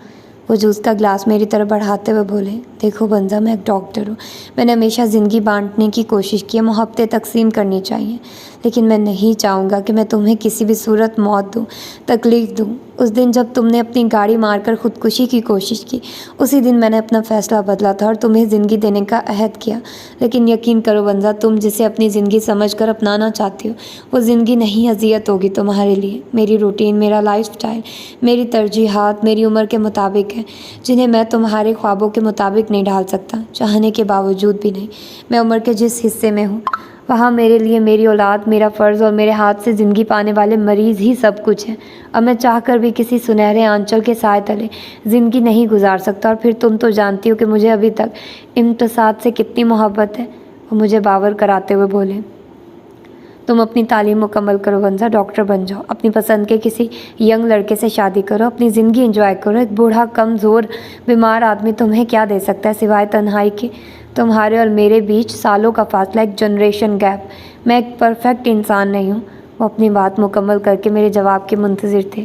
وہ جوس کا گلاس میری طرف بڑھاتے ہوئے بولے، دیکھو ونزا، میں ایک ڈاکٹر ہوں، میں نے ہمیشہ زندگی بانٹنے کی کوشش کی ہے، محبتیں تقسیم کرنی چاہیے، لیکن میں نہیں چاہوں گا کہ میں تمہیں کسی بھی صورت موت دوں، تکلیف دوں۔ اس دن جب تم نے اپنی گاڑی مار کر خودکشی کی کوشش کی، اسی دن میں نے اپنا فیصلہ بدلا تھا اور تمہیں زندگی دینے کا عہد کیا۔ لیکن یقین کرو ونزا، تم جسے اپنی زندگی سمجھ کر اپنانا چاہتی ہو، وہ زندگی نہیں، اذیت ہوگی تمہارے لیے۔ میری روٹین، میرا لائف سٹائل، میری ترجیحات میری عمر کے مطابق ہیں، جنہیں میں تمہارے خوابوں کے مطابق نہیں ڈھال سکتا، چاہنے کے باوجود بھی نہیں۔ میں عمر کے جس حصے میں ہوں وہاں میرے لیے میری اولاد، میرا فرض اور میرے ہاتھ سے زندگی پانے والے مریض ہی سب کچھ ہیں۔ اب میں چاہ کر بھی کسی سنہرے آنچل کے سائے تلے زندگی نہیں گزار سکتا۔ اور پھر تم تو جانتی ہو کہ مجھے ابھی تک امتصاص سے کتنی محبت ہے۔ وہ مجھے باور کراتے ہوئے بولے، تم اپنی تعلیم مکمل کرو ونزا، ڈاکٹر بن جاؤ، اپنی پسند کے کسی ینگ لڑکے سے شادی کرو، اپنی زندگی انجوائے کرو۔ ایک بوڑھا کمزور بیمار آدمی تمہیں کیا دے سکتا ہے سوائے تنہائی کے؟ تمہارے اور میرے بیچ سالوں کا فاصلہ، ایک جنریشن گیپ۔ میں ایک پرفیکٹ انسان نہیں ہوں۔ وہ اپنی بات مکمل کر کے میرے جواب کے منتظر تھے۔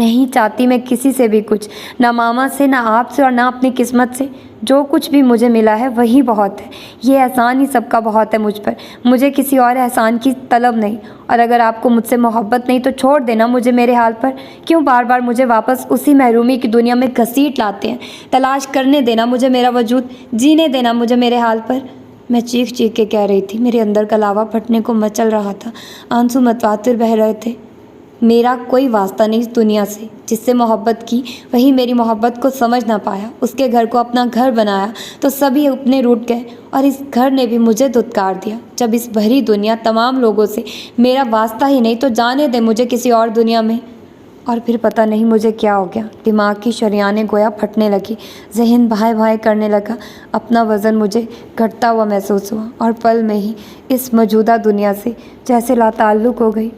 نہیں چاہتی میں کسی سے بھی کچھ، نہ ماما سے، نہ آپ سے، اور نہ اپنی قسمت سے۔ جو کچھ بھی مجھے ملا ہے وہی بہت ہے۔ یہ احسان ہی سب کا بہت ہے مجھ پر، مجھے کسی اور احسان کی طلب نہیں۔ اور اگر آپ کو مجھ سے محبت نہیں تو چھوڑ دینا مجھے میرے حال پر۔ کیوں بار بار مجھے واپس اسی محرومی کی دنیا میں گھسیٹ لاتے ہیں؟ تلاش کرنے دینا مجھے میرا وجود، جینے دینا مجھے میرے حال پر۔ میں چیخ چیخ کے کہہ رہی تھی، میرے اندر کا لاوا پھٹنے کو مچل رہا تھا، آنسو متواتر بہہ رہے تھے۔ میرا کوئی واسطہ نہیں اس دنیا سے۔ جس سے محبت کی وہی میری محبت کو سمجھ نہ پایا، اس کے گھر کو اپنا گھر بنایا تو سبھی اپنے روٹ گئے، اور اس گھر نے بھی مجھے دھتکار دیا۔ جب اس بھری دنیا تمام لوگوں سے میرا واسطہ ہی نہیں تو جانے دے مجھے کسی اور دنیا میں۔ اور پھر پتہ نہیں مجھے کیا ہو گیا، دماغ کی شریانیں گویا پھٹنے لگی، ذہن بھائے بھائے کرنے لگا، اپنا وزن مجھے گھٹتا ہوا محسوس ہوا، اور پل میں ہی اس موجودہ دنیا سے جیسے لا تعلق ہو گئی۔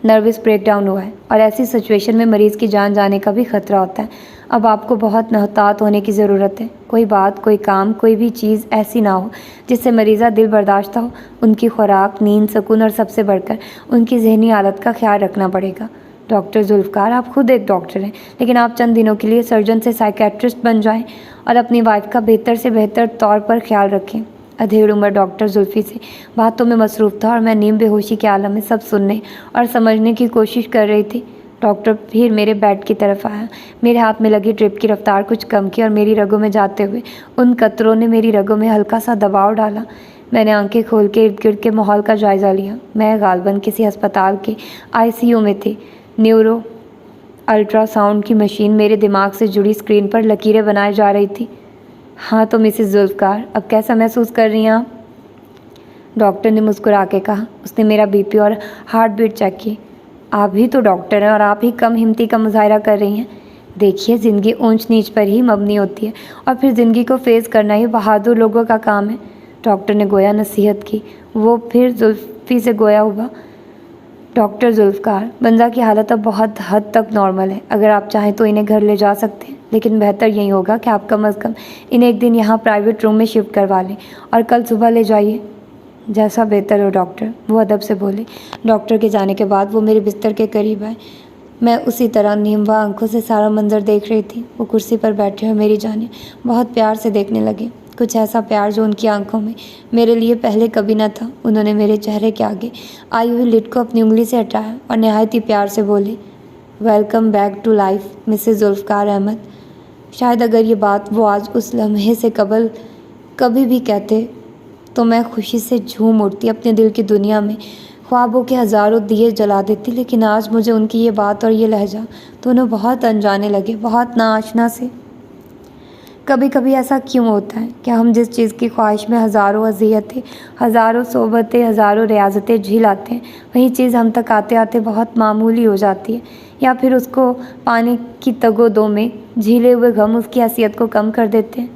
نروس بریک ڈاؤن ہوا ہے، اور ایسی سچویشن میں مریض کی جان جانے کا بھی خطرہ ہوتا ہے۔ اب آپ کو بہت محتاط ہونے کی ضرورت ہے۔ کوئی بات، کوئی کام، کوئی بھی چیز ایسی نہ ہو جس سے مریضہ دل برداشتہ ہو۔ ان کی خوراک، نیند، سکون، اور سب سے بڑھ کر ان کی ذہنی حالت کا خیال رکھنا پڑے گا۔ ڈاکٹر ذوالفقار، آپ خود ایک ڈاکٹر ہیں، لیکن آپ چند دنوں کے لیے سرجن سے سائیکیٹرسٹ بن جائیں اور اپنی وائف کا بہتر سے بہتر طور پر خیال رکھیں۔ ادھیڑ عمر ڈاکٹر زلفی سے باتوں میں مصروف تھا، اور میں نیم بے ہوشی کے عالم میں سب سننے اور سمجھنے کی کوشش کر رہی تھی۔ ڈاکٹر پھر میرے بیڈ کی طرف آیا، میرے ہاتھ میں لگی ڈرپ کی رفتار کچھ کم کی، اور میری رگوں میں جاتے ہوئے ان قطروں نے میری رگوں میں ہلکا سا دباؤ ڈالا۔ میں نے آنکھیں کھول کے ارد گرد کے ماحول کا جائزہ لیا۔ میں غالباً کسی ہسپتال کے ICU میں تھی۔ نیورو الٹرا ساؤنڈ کی مشین میرے دماغ سے جڑی اسکرین پر لکیریں بنائے جا رہی تھی۔ ہاں تو مسز ذوالفقار، اب کیسا محسوس کر رہی ہیں آپ؟ ڈاکٹر نے مسکرا کے کہا۔ اس نے میرا BP اور ہارٹ بیٹ چیک کی۔ آپ بھی تو ڈاکٹر ہیں، اور آپ ہی کم ہمتی کا مظاہرہ کر رہی ہیں۔ دیکھیے، زندگی اونچ نیچ پر ہی مبنی ہوتی ہے، اور پھر زندگی کو فیس کرنا ہی بہادر لوگوں کا کام ہے۔ ڈاکٹر نے گویا نصیحت کی۔ وہ پھر زلفی سے گویا ہوا۔ ڈاکٹر ذوالفقار، بنزا کی حالت اب بہت حد تک نارمل ہے۔ اگر آپ چاہیں تو انہیں گھر لے جا سکتے ہیں، لیکن بہتر یہی ہوگا کہ آپ کم از کم انہیں ایک دن یہاں پرائیویٹ روم میں شفٹ کروا لیں، اور کل صبح لے جائیے۔ جیسا بہتر ہو ڈاکٹر، وہ ادب سے بولے۔ ڈاکٹر کے جانے کے بعد وہ میرے بستر کے قریب آئے۔ میں اسی طرح نیموا آنکھوں سے سارا منظر دیکھ رہی تھی۔ وہ کرسی پر بیٹھے اور میری جانب بہت پیار سے دیکھنے لگے، کچھ ایسا پیار جو ان کی آنکھوں میں میرے لیے پہلے کبھی نہ تھا۔ انہوں نے میرے چہرے کے آگے آئی ہوئی لٹ کو اپنی انگلی سے ہٹایا اور نہایت ہی پیار سے بولے، welcome back to life Mrs Zulfiqar Ahmed. شاید اگر یہ بات وہ آج اس لمحے سے قبل کبھی بھی کہتے تو میں خوشی سے جھوم اٹھتی، اپنے دل کی دنیا میں خوابوں کے ہزاروں دیے جلا دیتی، لیکن آج مجھے ان کی یہ بات اور یہ لہجہ دونوں بہت انجانے لگے، بہت ناآشنا سے۔ کبھی کبھی ایسا کیوں ہوتا ہے کہ ہم جس چیز کی خواہش میں ہزاروں اذیتیں، ہزاروں صحبتیں، ہزاروں ریاضتیں جھیل آتے ہیں، وہی چیز ہم تک آتے آتے بہت معمولی ہو جاتی ہے، یا پھر اس کو پانے کی تگ و دو میں جھیلے ہوئے غم اس کی حیثیت کو کم کر دیتے ہیں۔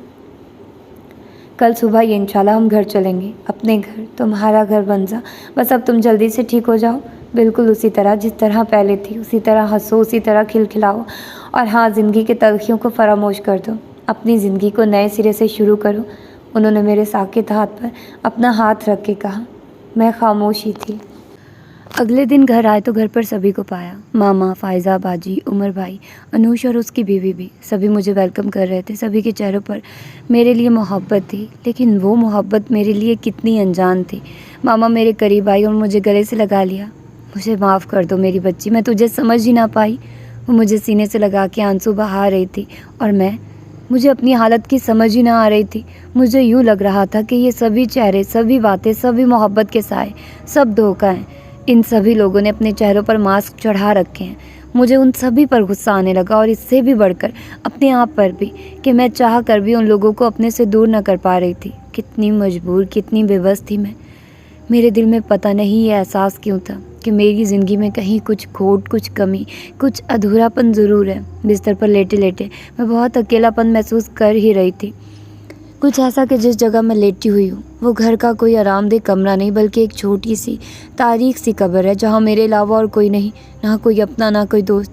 کل صبح یہ انشاءاللہ ہم گھر چلیں گے، اپنے گھر، تمہارا گھر بنزا۔ بس اب تم جلدی سے ٹھیک ہو جاؤ، بالکل اسی طرح جس طرح پہلے تھی، اسی طرح ہنسو، اسی طرح کھلکھلاؤ، اور ہاں، زندگی کے تلخیوں کو فراموش کر دو، اپنی زندگی کو نئے سرے سے شروع کرو۔ انہوں نے میرے ساکت ہاتھ پر اپنا ہاتھ رکھ کے کہا۔ میں خاموش ہی تھی۔ اگلے دن گھر آئے تو گھر پر سبھی کو پایا، ماما، فائزہ باجی، عمر بھائی، انوش اور اس کی بیوی بھی۔ سبھی مجھے ویلکم کر رہے تھے، سبھی کے چہروں پر میرے لیے محبت تھی، لیکن وہ محبت میرے لیے کتنی انجان تھی۔ ماما میرے قریب آئی اور مجھے گلے سے لگا لیا۔ مجھے معاف کر دو میری بچی، میں تجھے سمجھ ہی نہ پائی۔ وہ مجھے سینے سے لگا کے آنسو بہا رہی تھی، اور مجھے اپنی حالت کی سمجھ ہی نہ آ رہی تھی۔ مجھے یوں لگ رہا تھا کہ یہ سبھی چہرے، سبھی باتیں، سبھی محبت کے سائے، سب دھوکہ ہیں۔ ان سبھی لوگوں نے اپنے چہروں پر ماسک چڑھا رکھے ہیں۔ مجھے ان سبھی پر غصہ آنے لگا، اور اس سے بھی بڑھ کر اپنے آپ پر بھی، کہ میں چاہ کر بھی ان لوگوں کو اپنے سے دور نہ کر پا رہی تھی۔ کتنی مجبور، کتنی بے بس تھی میں۔ میرے دل میں پتہ نہیں یہ احساس کیوں تھا کہ میری زندگی میں کہیں کچھ کھوٹ، کچھ کمی، کچھ ادھورا پن ضرور ہے۔ بستر پر لیٹے لیٹے میں بہت اکیلا پن محسوس کر ہی رہی تھی۔ کچھ ایسا کہ جس جگہ میں لیٹی ہوئی ہوں وہ گھر کا کوئی آرام دہ کمرہ نہیں، بلکہ ایک چھوٹی سی تاریک سی قبر ہے، جہاں میرے علاوہ اور کوئی نہیں، نہ کوئی اپنا، نہ کوئی دوست۔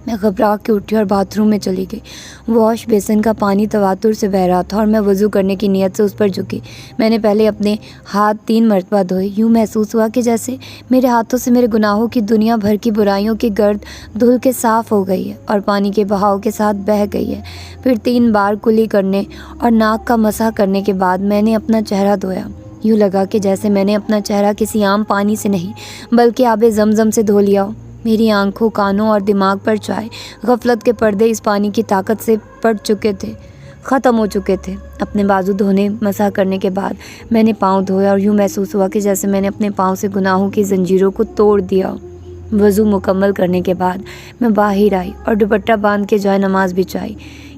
میں گھبرا کے اٹھی اور باتھ روم میں چلی گئی۔ واش بیسن کا پانی تواتر سے بہہ رہا تھا اور میں وضو کرنے کی نیت سے اس پر جھکی۔ میں نے پہلے اپنے ہاتھ 3 مرتبہ دھوئے۔ یوں محسوس ہوا کہ جیسے میرے ہاتھوں سے میرے گناہوں کی دنیا بھر کی برائیوں کی گرد دھل کے صاف ہو گئی ہے اور پانی کے بہاؤ کے ساتھ بہہ گئی ہے۔ پھر 3 بار کلی کرنے اور ناک کا مسح کرنے کے بعد میں نے اپنا چہرہ دھویا۔ یوں لگا کہ جیسے میں نے اپنا چہرہ کسی عام پانی سے نہیں بلکہ آب زمزم سے دھو لیا ہو۔ میری آنکھوں، کانوں اور دماغ پر چھائے غفلت کے پردے اس پانی کی طاقت سے پٹ چکے تھے، ختم ہو چکے تھے۔ اپنے بازو دھونے، مسح کرنے کے بعد میں نے پاؤں دھویا اور یوں محسوس ہوا کہ جیسے میں نے اپنے پاؤں سے گناہوں کی زنجیروں کو توڑ دیا۔ وضو مکمل کرنے کے بعد میں باہر آئی اور دوپٹہ باندھ کے جائے نماز بچھائی۔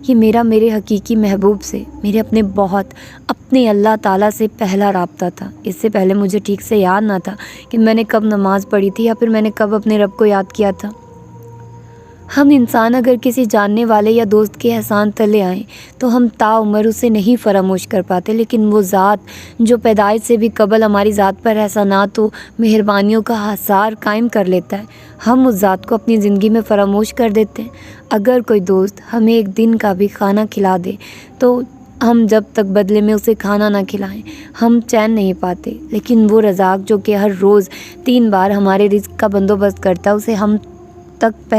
یہ میرے حقیقی محبوب سے، میرے اپنے اللہ تعالیٰ سے پہلا رابطہ تھا۔ اس سے پہلے مجھے ٹھیک سے یاد نہ تھا کہ میں نے کب نماز پڑھی تھی یا پھر میں نے کب اپنے رب کو یاد کیا تھا۔ ہم انسان اگر کسی جاننے والے یا دوست کے احسان تلے آئیں تو ہم تا عمر اسے نہیں فراموش کر پاتے، لیکن وہ ذات جو پیدائش سے بھی قبل ہماری ذات پر احسانات و مہربانیوں کا حصار قائم کر لیتا ہے، ہم اس ذات کو اپنی زندگی میں فراموش کر دیتے ہیں۔ اگر کوئی دوست ہمیں ایک دن کا بھی کھانا کھلا دے تو ہم جب تک بدلے میں اسے کھانا نہ کھلائیں ہم چین نہیں پاتے، لیکن وہ رزاق جو کہ ہر روز 3 بار ہمارے رزق کا بندوبست کرتا ہے اسے ہم تک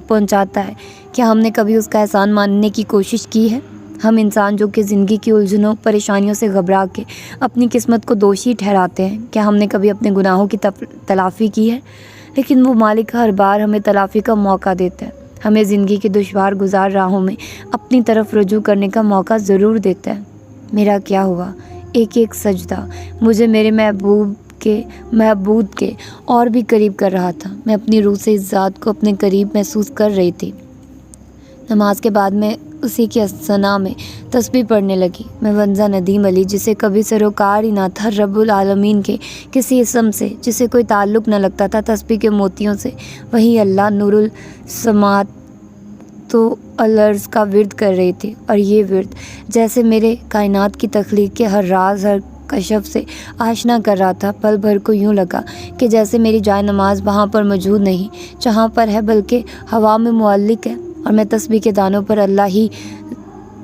پہنچاتا ہے۔ کیا ہم نے کبھی اس کا احسان ماننے کی کوشش کی ہے؟ ہم انسان جو کہ زندگی کی الجھنوں، پریشانیوں سے گھبرا کے اپنی قسمت کو دوشی ٹھہراتے ہیں، کیا ہم نے کبھی اپنے گناہوں کی تلافی کی ہے؟ لیکن وہ مالک ہر بار ہمیں تلافی کا موقع دیتا ہے، ہمیں زندگی کی دشوار گزار راہوں میں اپنی طرف رجوع کرنے کا موقع ضرور دیتا ہے۔ میرا کیا ہوا؟ ایک سجدہ مجھے میرے محبوب کے اور بھی قریب کر رہا تھا۔ میں اپنی روح سے اس ذات کو اپنے قریب محسوس کر رہی تھی۔ نماز کے بعد میں اسی کی ثنا میں تسبیح پڑھنے لگی۔ میں ونزا ندیم علی، جسے کبھی سروکار ہی نہ تھا رب العالمین کے کسی اسم سے، جسے کوئی تعلق نہ لگتا تھا تسبیح کے موتیوں سے، وہی اللہ نور السماوات و الارض کا ورد کر رہی تھی۔ اور یہ ورد جیسے میرے کائنات کی تخلیق کے ہر راز، ہر کشف سے آشنا کر رہا تھا۔ پل بھر کو یوں لگا کہ جیسے میری جائے نماز وہاں پر موجود نہیں جہاں پر ہے، بلکہ ہوا میں معلق ہے، اور میں تسبیح کے دانوں پر اللہ ہی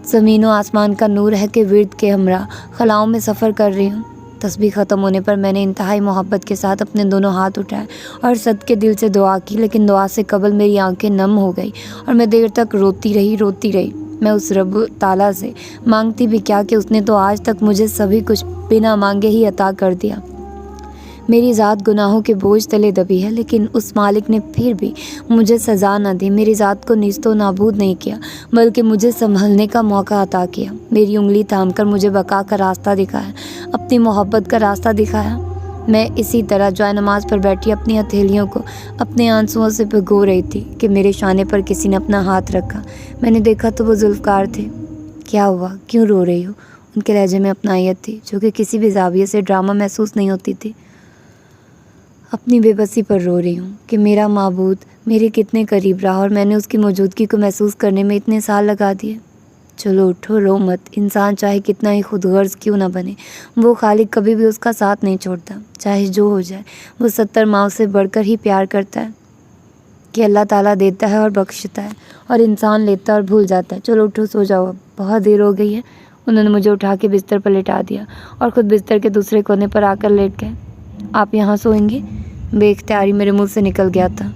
زمین و آسمان کا نور ہے کہ ورد کے ہمراہ خلاؤں میں سفر کر رہی ہوں۔ تسبیح ختم ہونے پر میں نے انتہائی محبت کے ساتھ اپنے دونوں ہاتھ اٹھائے اور صدقے دل سے دعا کی، لیکن دعا سے قبل میری آنکھیں نم ہو گئی اور میں دیر تک روتی رہی۔ میں اس رب تعالیٰ سے مانگتی بھی کیا کہ اس نے تو آج تک مجھے سبھی کچھ بنا مانگے ہی عطا کر دیا۔ میری ذات گناہوں کے بوجھ تلے دبی ہے، لیکن اس مالک نے پھر بھی مجھے سزا نہ دی، میری ذات کو نیست و نابود نہیں کیا، بلکہ مجھے سنبھلنے کا موقع عطا کیا، میری انگلی تھام کر مجھے بقا کا راستہ دکھایا، اپنی محبت کا راستہ دکھایا۔ میں اسی طرح جائے نماز پر بیٹھی اپنی ہتھیلیوں کو اپنے آنسوؤں سے بھگو رہی تھی کہ میرے شانے پر کسی نے اپنا ہاتھ رکھا۔ میں نے دیکھا تو وہ ذوالفقار تھے۔ کیا ہوا؟ کیوں رو رہی ہو؟ ان کے لہجے میں اپنائیت تھی جو کہ کسی بھی زاویے سے ڈرامہ محسوس نہیں ہوتی تھی۔ اپنی بے بسی پر رو رہی ہوں کہ میرا معبود میرے کتنے قریب رہا اور میں نے اس کی موجودگی کو محسوس کرنے میں اتنے سال لگا دیے۔ چلو اٹھو، رو مت۔ انسان چاہے کتنا ہی خود غرض کیوں نہ بنے، وہ خالق کبھی بھی اس کا ساتھ نہیں چھوڑتا، چاہے جو ہو جائے۔ وہ 70 ماؤں سے بڑھ کر ہی پیار کرتا ہے کہ اللہ تعالیٰ دیتا ہے اور بخشتا ہے، اور انسان لیتا ہے اور بھول جاتا ہے۔ چلو اٹھو، سو جاؤ، اب بہت دیر ہو گئی ہے۔ انہوں نے مجھے اٹھا کے بستر پر لٹا دیا اور خود بستر کے دوسرے کونے پر آ کر لیٹ گئے۔ آپ یہاں سوئیں گے؟ بے اختیاری میرے منہ سے نکل گیا تھا۔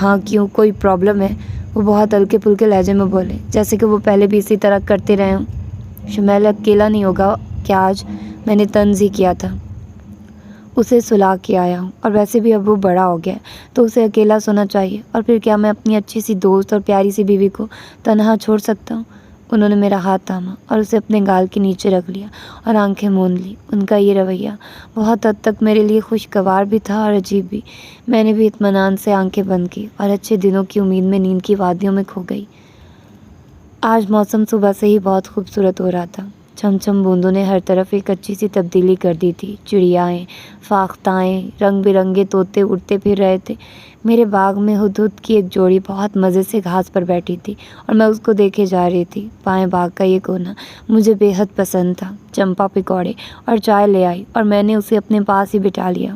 ہاں، کیوں، کوئی پرابلم ہے؟ وہ بہت ہلکے پھلکے لہجے میں بولے، جیسے کہ وہ پہلے بھی اسی طرح کرتے رہے ہوں۔ شمیل اکیلا نہیں ہوگا کیا آج؟ میں نے طنز ہی کیا تھا، اسے سلا کے آیا ہوں، اور ویسے بھی اب وہ بڑا ہو گیا تو اسے اکیلا سونا چاہیے، اور پھر کیا میں اپنی اچھی سی دوست اور پیاری سی بیوی کو تنہا چھوڑ سکتا ہوں؟ انہوں نے میرا ہاتھ تھاما اور اسے اپنے گال کے نیچے رکھ لیا اور آنکھیں موند لی۔ ان کا یہ رویہ بہت حد تک میرے لیے خوشگوار بھی تھا اور عجیب بھی۔ میں نے بھی اطمینان سے آنکھیں بند کی اور اچھے دنوں کی امید میں نیند کی وادیوں میں کھو گئی۔ آج موسم صبح سے ہی بہت خوبصورت ہو رہا تھا۔ چھم چھم بوندوں نے ہر طرف ایک اچھی سی تبدیلی کر دی تھی۔ چڑیائیں، فاختائیں، رنگ برنگے طوطے اڑتے پھر رہے تھے۔ میرے باغ میں ہدہد کی ایک جوڑی بہت مزے سے گھاس پر بیٹھی تھی اور میں اس کو دیکھے جا رہی تھی۔ بائیں باغ کا یہ کونا مجھے بے حد پسند تھا۔ چمپا پکوڑے اور چائے لے آئی اور میں نے اسے اپنے پاس ہی بٹھا لیا۔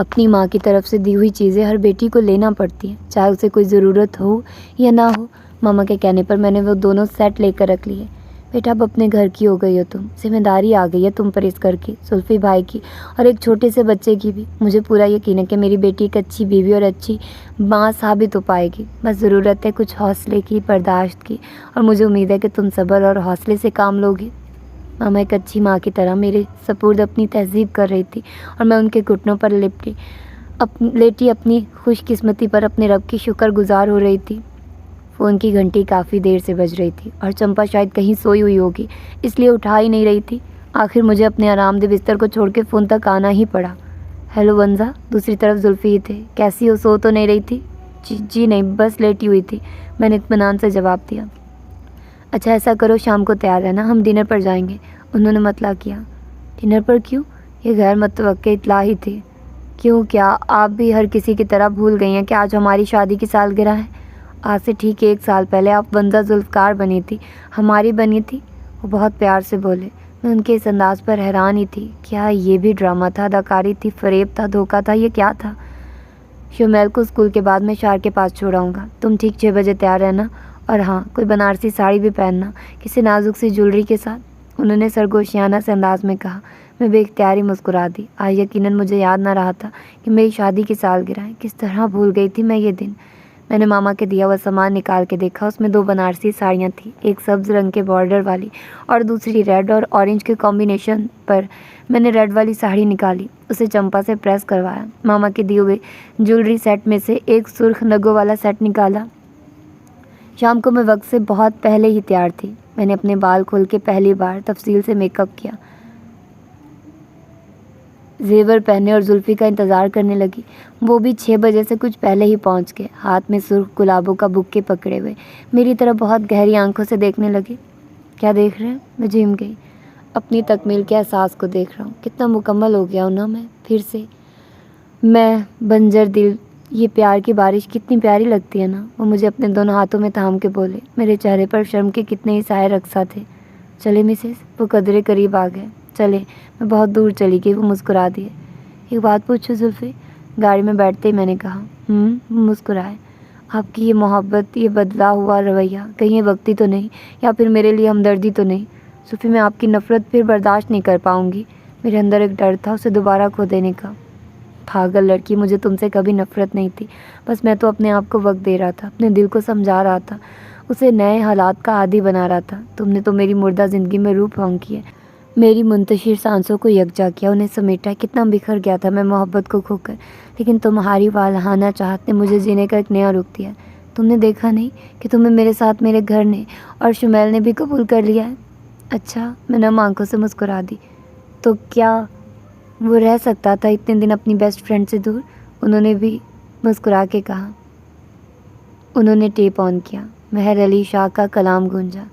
اپنی ماں کی طرف سے دی ہوئی چیزیں ہر بیٹی کو لینا پڑتی ہیں، چاہے اسے کوئی ضرورت ہو یا نہ ہو۔ ماما کے کہنے پر میں نے وہ دونوں سیٹ لے کر رکھ لیے۔ بیٹا اب اپنے گھر کی ہو گئی ہو تم، ذمہ داری آ گئی ہے تم پر اس گھر کی، زلفی بھائی کی اور ایک چھوٹے سے بچے کی بھی۔ مجھے پورا یقین ہے کہ میری بیٹی ایک اچھی بیوی اور اچھی ماں ثابت ہو پائے گی، بس ضرورت ہے کچھ حوصلے کی، برداشت کی، اور مجھے امید ہے کہ تم صبر اور حوصلے سے کام لوگے۔ ماما ایک اچھی ماں کی طرح میرے سپرد اپنی تہذیب کر رہی تھی اور میں ان کے گھٹنوں پر لیٹی اپنی خوش قسمتی پر اپنے رب کی شکر گزار ہو رہی تھی۔ فون کی گھنٹی کافی دیر سے بج رہی تھی اور چمپا شاید کہیں سوئی ہوئی ہوگی، اس لیے اٹھا ہی نہیں رہی تھی۔ آخر مجھے اپنے آرام دہ بستر کو چھوڑ کے فون تک آنا ہی پڑا۔ ہیلو ونزا، دوسری طرف زلفی ہی تھے۔ کیسی ہو، سو تو نہیں رہی تھی؟ جی نہیں، بس لیٹی ہوئی تھی، میں نے اطمینان سے جواب دیا۔ اچھا ایسا کرو، شام کو تیار رہنا، ہم ڈنر پر جائیں گے، انہوں نے مطلع کیا۔ ڈنر پر کیوں؟ یہ غیر متوقع اطلاع ہی تھی۔ کیوں کیا آپ بھی ہر کسی کی طرح بھول گئی ہیں کہ آج ہماری شادی کی سالگرہ ہے؟ آج سے ٹھیک 1 سال پہلے آپ ونزا ذوالفقار بنی تھی، ہماری بنی تھی۔ وہ بہت پیار سے بولے۔ میں ان کے اس انداز پر حیران ہی تھی۔ کیا یہ بھی ڈرامہ تھا، اداکاری تھی، فریب تھا، دھوکہ تھا، یہ کیا تھا؟ شمیل کو اسکول کے بعد میں شار کے پاس چھوڑاؤں گا، تم ٹھیک 6 بجے تیار رہنا، اور ہاں کوئی بنارسی ساڑی بھی پہننا، کسی نازک سی جولری کے ساتھ، انہوں نے سرگوشیانہ سے انداز میں کہا۔ میں بے اختیاری مسکرا دی۔ آج یقیناً مجھے یاد نہ رہا تھا کہ میری شادی کی سالگرہ ہے، کس طرح بھول گئی تھی میں یہ دن۔ میں نے ماما کے دیا ہوا سامان نکال کے دیکھا، اس میں 2 بنارسی ساڑیاں تھیں، ایک سبز رنگ کے بارڈر والی اور دوسری ریڈ اور اورنج کے کمبینیشن پر۔ میں نے ریڈ والی ساڑی نکالی، اسے چمپا سے پریس کروایا، ماما کے دیے ہوئے جولری سیٹ میں سے ایک سرخ نگوں والا سیٹ نکالا۔ شام کو میں وقت سے بہت پہلے ہی تیار تھی۔ میں نے اپنے بال کھول کے پہلی بار تفصیل سے میک اپ کیا، زیور پہنے اور زلفی کا انتظار کرنے لگی۔ وہ بھی 6 بجے سے کچھ پہلے ہی پہنچ گئے، ہاتھ میں سرخ گلابوں کا بکے پکڑے ہوئے میری طرف بہت گہری آنکھوں سے دیکھنے لگے۔ کیا دیکھ رہے ہیں؟ میں جھم گئی۔ اپنی تکمیل کے احساس کو دیکھ رہا ہوں، کتنا مکمل ہو گیا ہوں نا میں پھر سے۔ میں بنجر دل، یہ پیار کی بارش کتنی پیاری لگتی ہے نا۔ وہ مجھے اپنے دونوں ہاتھوں میں تھام کے بولے۔ میرے چہرے پر شرم کے کتنے ہی سائے رقصہ تھے۔ چلے مسز، وہ قدرے قریب آ گئے۔ چلے، میں بہت دور چلی گئی، وہ مسکرا دیے۔ ایک بات پوچھو زلفی؟ گاڑی میں بیٹھتے ہی میں نے کہا۔ وہ مسکرائے۔ آپ کی یہ محبت، یہ بدلا ہوا رویہ کہیں یہ وقتی تو نہیں، یا پھر میرے لیے ہمدردی تو نہیں؟ زلفی میں آپ کی نفرت پھر برداشت نہیں کر پاؤں گی۔ میرے اندر ایک ڈر تھا اسے دوبارہ کھو دینے کا۔ پاگل لڑکی، مجھے تم سے کبھی نفرت نہیں تھی، بس میں تو اپنے آپ کو وقت دے رہا تھا، اپنے دل کو سمجھا رہا تھا، اسے نئے حالات کا عادی بنا رہا تھا۔ تم نے تو میری مردہ زندگی میں روح پھونکی ہے، میری منتشر سانسوں کو یکجا کیا، انہیں سمیٹا۔ کتنا بکھر گیا تھا میں محبت کو کھو کر، لیکن تمہاری والہانہ چاہت نے مجھے جینے کا ایک نیا رخ دیا۔ تم نے دیکھا نہیں کہ تمہیں میرے ساتھ میرے گھر نے اور شمیل نے بھی قبول کر لیا ہے؟ اچھا، میں نم آنکھوں سے مسکرا دی۔ تو کیا وہ رہ سکتا تھا اتنے دن اپنی بیسٹ فرینڈ سے دور؟ انہوں نے بھی مسکرا کے کہا۔ انہوں نے ٹیپ آن کیا۔ مہر علی شاہ کا کلام گونجا۔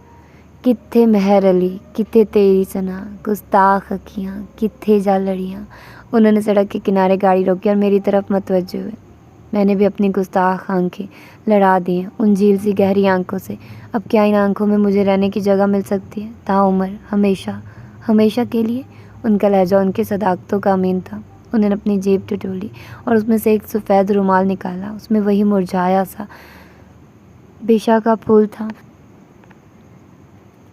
کتھے مہر علی، کتھے تیری سنا، گستاخ اکھیاں کتھے جا لڑیاں۔ انہوں نے سڑک کے کنارے گاڑی روکی اور میری طرف متوجہ ہوئے۔ میں نے بھی اپنی گستاخ آنکھیں لڑا دی ہیں ان جھیل سی گہری آنکھوں سے۔ اب کیا ان آنکھوں میں مجھے رہنے کی جگہ مل سکتی ہے تاعمر، ہمیشہ، ہمیشہ کے لیے؟ ان کا لہجہ ان کی صداقتوں کا امین تھا۔ انہوں نے اپنی جیب ٹٹولی اور اس میں سے ایک سفید رومال نکالا، اس میں وہی مرجھایا سا بیشا کا پھول تھا۔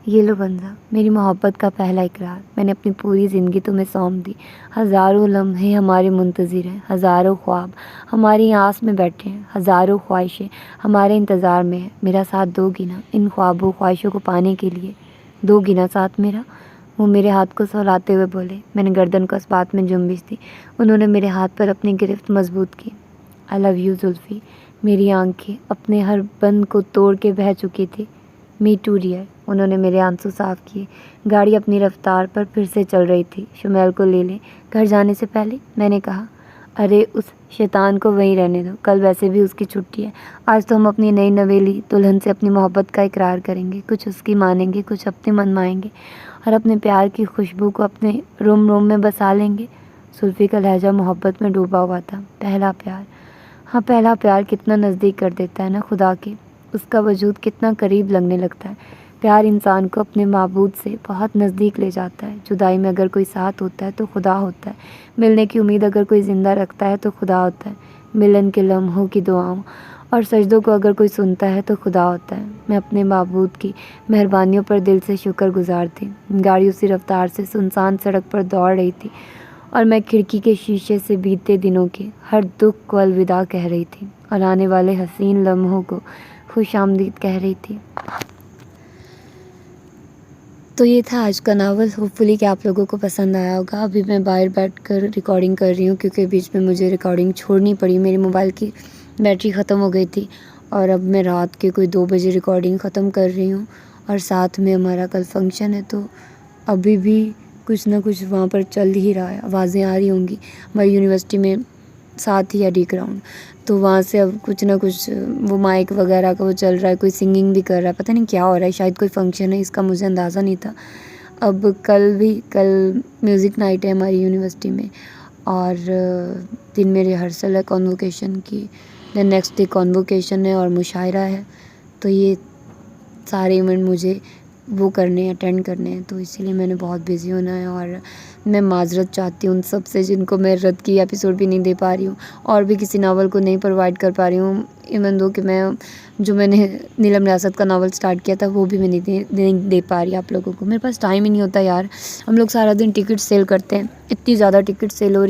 یہ لو ونزا، میری محبت کا پہلا اقرار، میں نے اپنی پوری زندگی تمہیں سونپ دی۔ ہزاروں لمحے ہمارے منتظر ہیں، ہزاروں خواب ہماری آس میں بیٹھے ہیں، ہزاروں خواہشیں ہمارے انتظار میں ہیں۔ میرا ساتھ دو گی نا ان خوابوں خواہشوں کو پانے کے لیے؟ دو گی نا ساتھ میرا؟ وہ میرے ہاتھ کو سہلاتے ہوئے بولے۔ میں نے گردن کو اس بات میں جنبش دی۔ انہوں نے میرے ہاتھ پر اپنی گرفت مضبوط کی۔ آئی لو یو زلفی۔ میری آنکھیں اپنے ہر بند کو توڑ کے بہہ چکی تھی۔ Me too dear. انہوں نے میرے آنسو صاف کیے۔ گاڑی اپنی رفتار پر پھر سے چل رہی تھی۔ شمیل کو لے لیں گھر جانے سے پہلے، میں نے کہا۔ ارے اس شیطان کو وہیں رہنے دو، کل ویسے بھی اس کی چھٹی ہے۔ آج تو ہم اپنی نئی نویلی دلہن سے اپنی محبت کا اقرار کریں گے، کچھ اس کی مانیں گے، کچھ اپنی منوائیں گے، اور اپنے پیار کی خوشبو کو اپنے روم روم میں بسا لیں گے۔ زلفی کا لہجہ محبت میں ڈوبا ہوا تھا۔ پہلا پیار، ہاں پہلا پیار کتنا نزدیک کر دیتا ہے نا خدا کے، اس کا وجود کتنا قریب لگنے لگتا ہے۔ پیار انسان کو اپنے معبود سے بہت نزدیک لے جاتا ہے. جدائی میں اگر کوئی ساتھ ہوتا ہے تو خدا ہوتا ہے. ملنے کی امید اگر کوئی زندہ رکھتا ہے تو خدا ہوتا ہے. ملن کے لمحوں کی دعاؤں اور سجدوں کو اگر کوئی سنتا ہے تو خدا ہوتا ہے. میں اپنے معبود کی مہربانیوں پر دل سے شکر گزار تھی. گاڑی اسی رفتار سے سنسان سڑک پر دوڑ رہی تھی اور میں کھڑکی کے شیشے سے بیتے دنوں کے ہر دکھ کو الوداع کہہ رہی تھی اور آنے والے حسین لمحوں کو خوش آمدید کہہ رہی تھی. تو یہ تھا آج کا ناول. ہوپ فلی کہ آپ لوگوں کو پسند آیا ہوگا. ابھی میں باہر بیٹھ کر ریکارڈنگ کر رہی ہوں کیونکہ بیچ میں مجھے ریکارڈنگ چھوڑنی پڑی. میرے موبائل کی بیٹری ختم ہو گئی تھی اور اب میں رات کے کوئی 2 بجے ریکارڈنگ ختم کر رہی ہوں اور ساتھ میں ہمارا کل فنکشن ہے. تو ابھی بھی کچھ نہ کچھ وہاں پر چل ہی رہا ہے. آوازیں آ رہی ہوں گی. ہماری یونیورسٹی میں ساتھ ہی ہے ڈی گراؤنڈ, تو وہاں سے اب کچھ نہ کچھ وہ مائک وغیرہ کا وہ چل رہا ہے. کوئی سنگنگ بھی کر رہا ہے. پتہ نہیں کیا ہو رہا ہے. شاید کوئی فنکشن ہے, اس کا مجھے اندازہ نہیں تھا. اب کل میوزک نائٹ ہے ہماری یونیورسٹی میں اور دن میں ریہرسل ہے کانووکیشن کی. دین نیکسٹ ڈے کانووکیشن ہے اور مشاعرہ ہے. تو یہ سارے ایونٹ مجھے وہ کرنے ہیں, اٹینڈ کرنے ہیں, تو اسی لیے میں نے بہت بزی ہونا ہے. اور میں معذرت چاہتی ہوں ان سب سے جن کو میں رد کی ایپیسوڈ بھی نہیں دے پا رہی ہوں اور بھی کسی ناول کو نہیں پرووائڈ کر پا رہی ہوں. ایون دو کہ میں نے نیلم ریاست کا ناول سٹارٹ کیا تھا وہ بھی میں نہیں دے پا رہی آپ لوگوں کو. میرے پاس ٹائم ہی نہیں ہوتا یار. ہم لوگ سارا دن ٹکٹ سیل کرتے ہیں. اتنی زیادہ ٹکٹ سیل ہو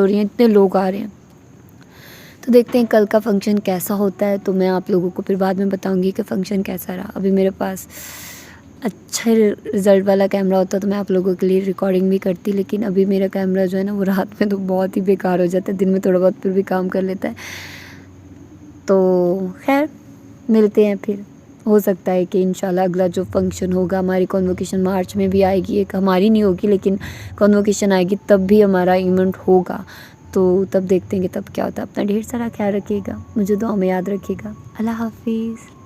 رہی ہیں, اتنے لوگ آ رہے ہیں. تو دیکھتے ہیں کل کا فنکشن کیسا ہوتا ہے. تو میں آپ لوگوں کو پھر بعد میں بتاؤں گی کہ فنکشن کیسا رہا. ابھی میرے پاس اچھے رزلٹ والا کیمرہ ہوتا تو میں آپ لوگوں کے لیے ریکارڈنگ بھی کرتی, لیکن ابھی میرا کیمرہ جو ہے نا وہ رات میں تو بہت ہی بیکار ہو جاتا ہے. دن میں تھوڑا بہت پھر بھی کام کر لیتا ہے. تو خیر ملتے ہیں پھر. ہو سکتا ہے کہ انشاءاللہ اگلا جو فنکشن ہوگا, ہماری کانووکیشن مارچ میں بھی آئے گی. ایک ہماری نہیں ہوگی لیکن کانووکیشن آئے گی, تب بھی ہمارا ایونٹ ہوگا. تو تب دیکھتے ہیں کہ تب کیا ہوتا ہے. اپنا ڈھیر سارا خیال رکھیے گا, مجھے دعا میں یاد رکھیے گا. اللہ حافظ.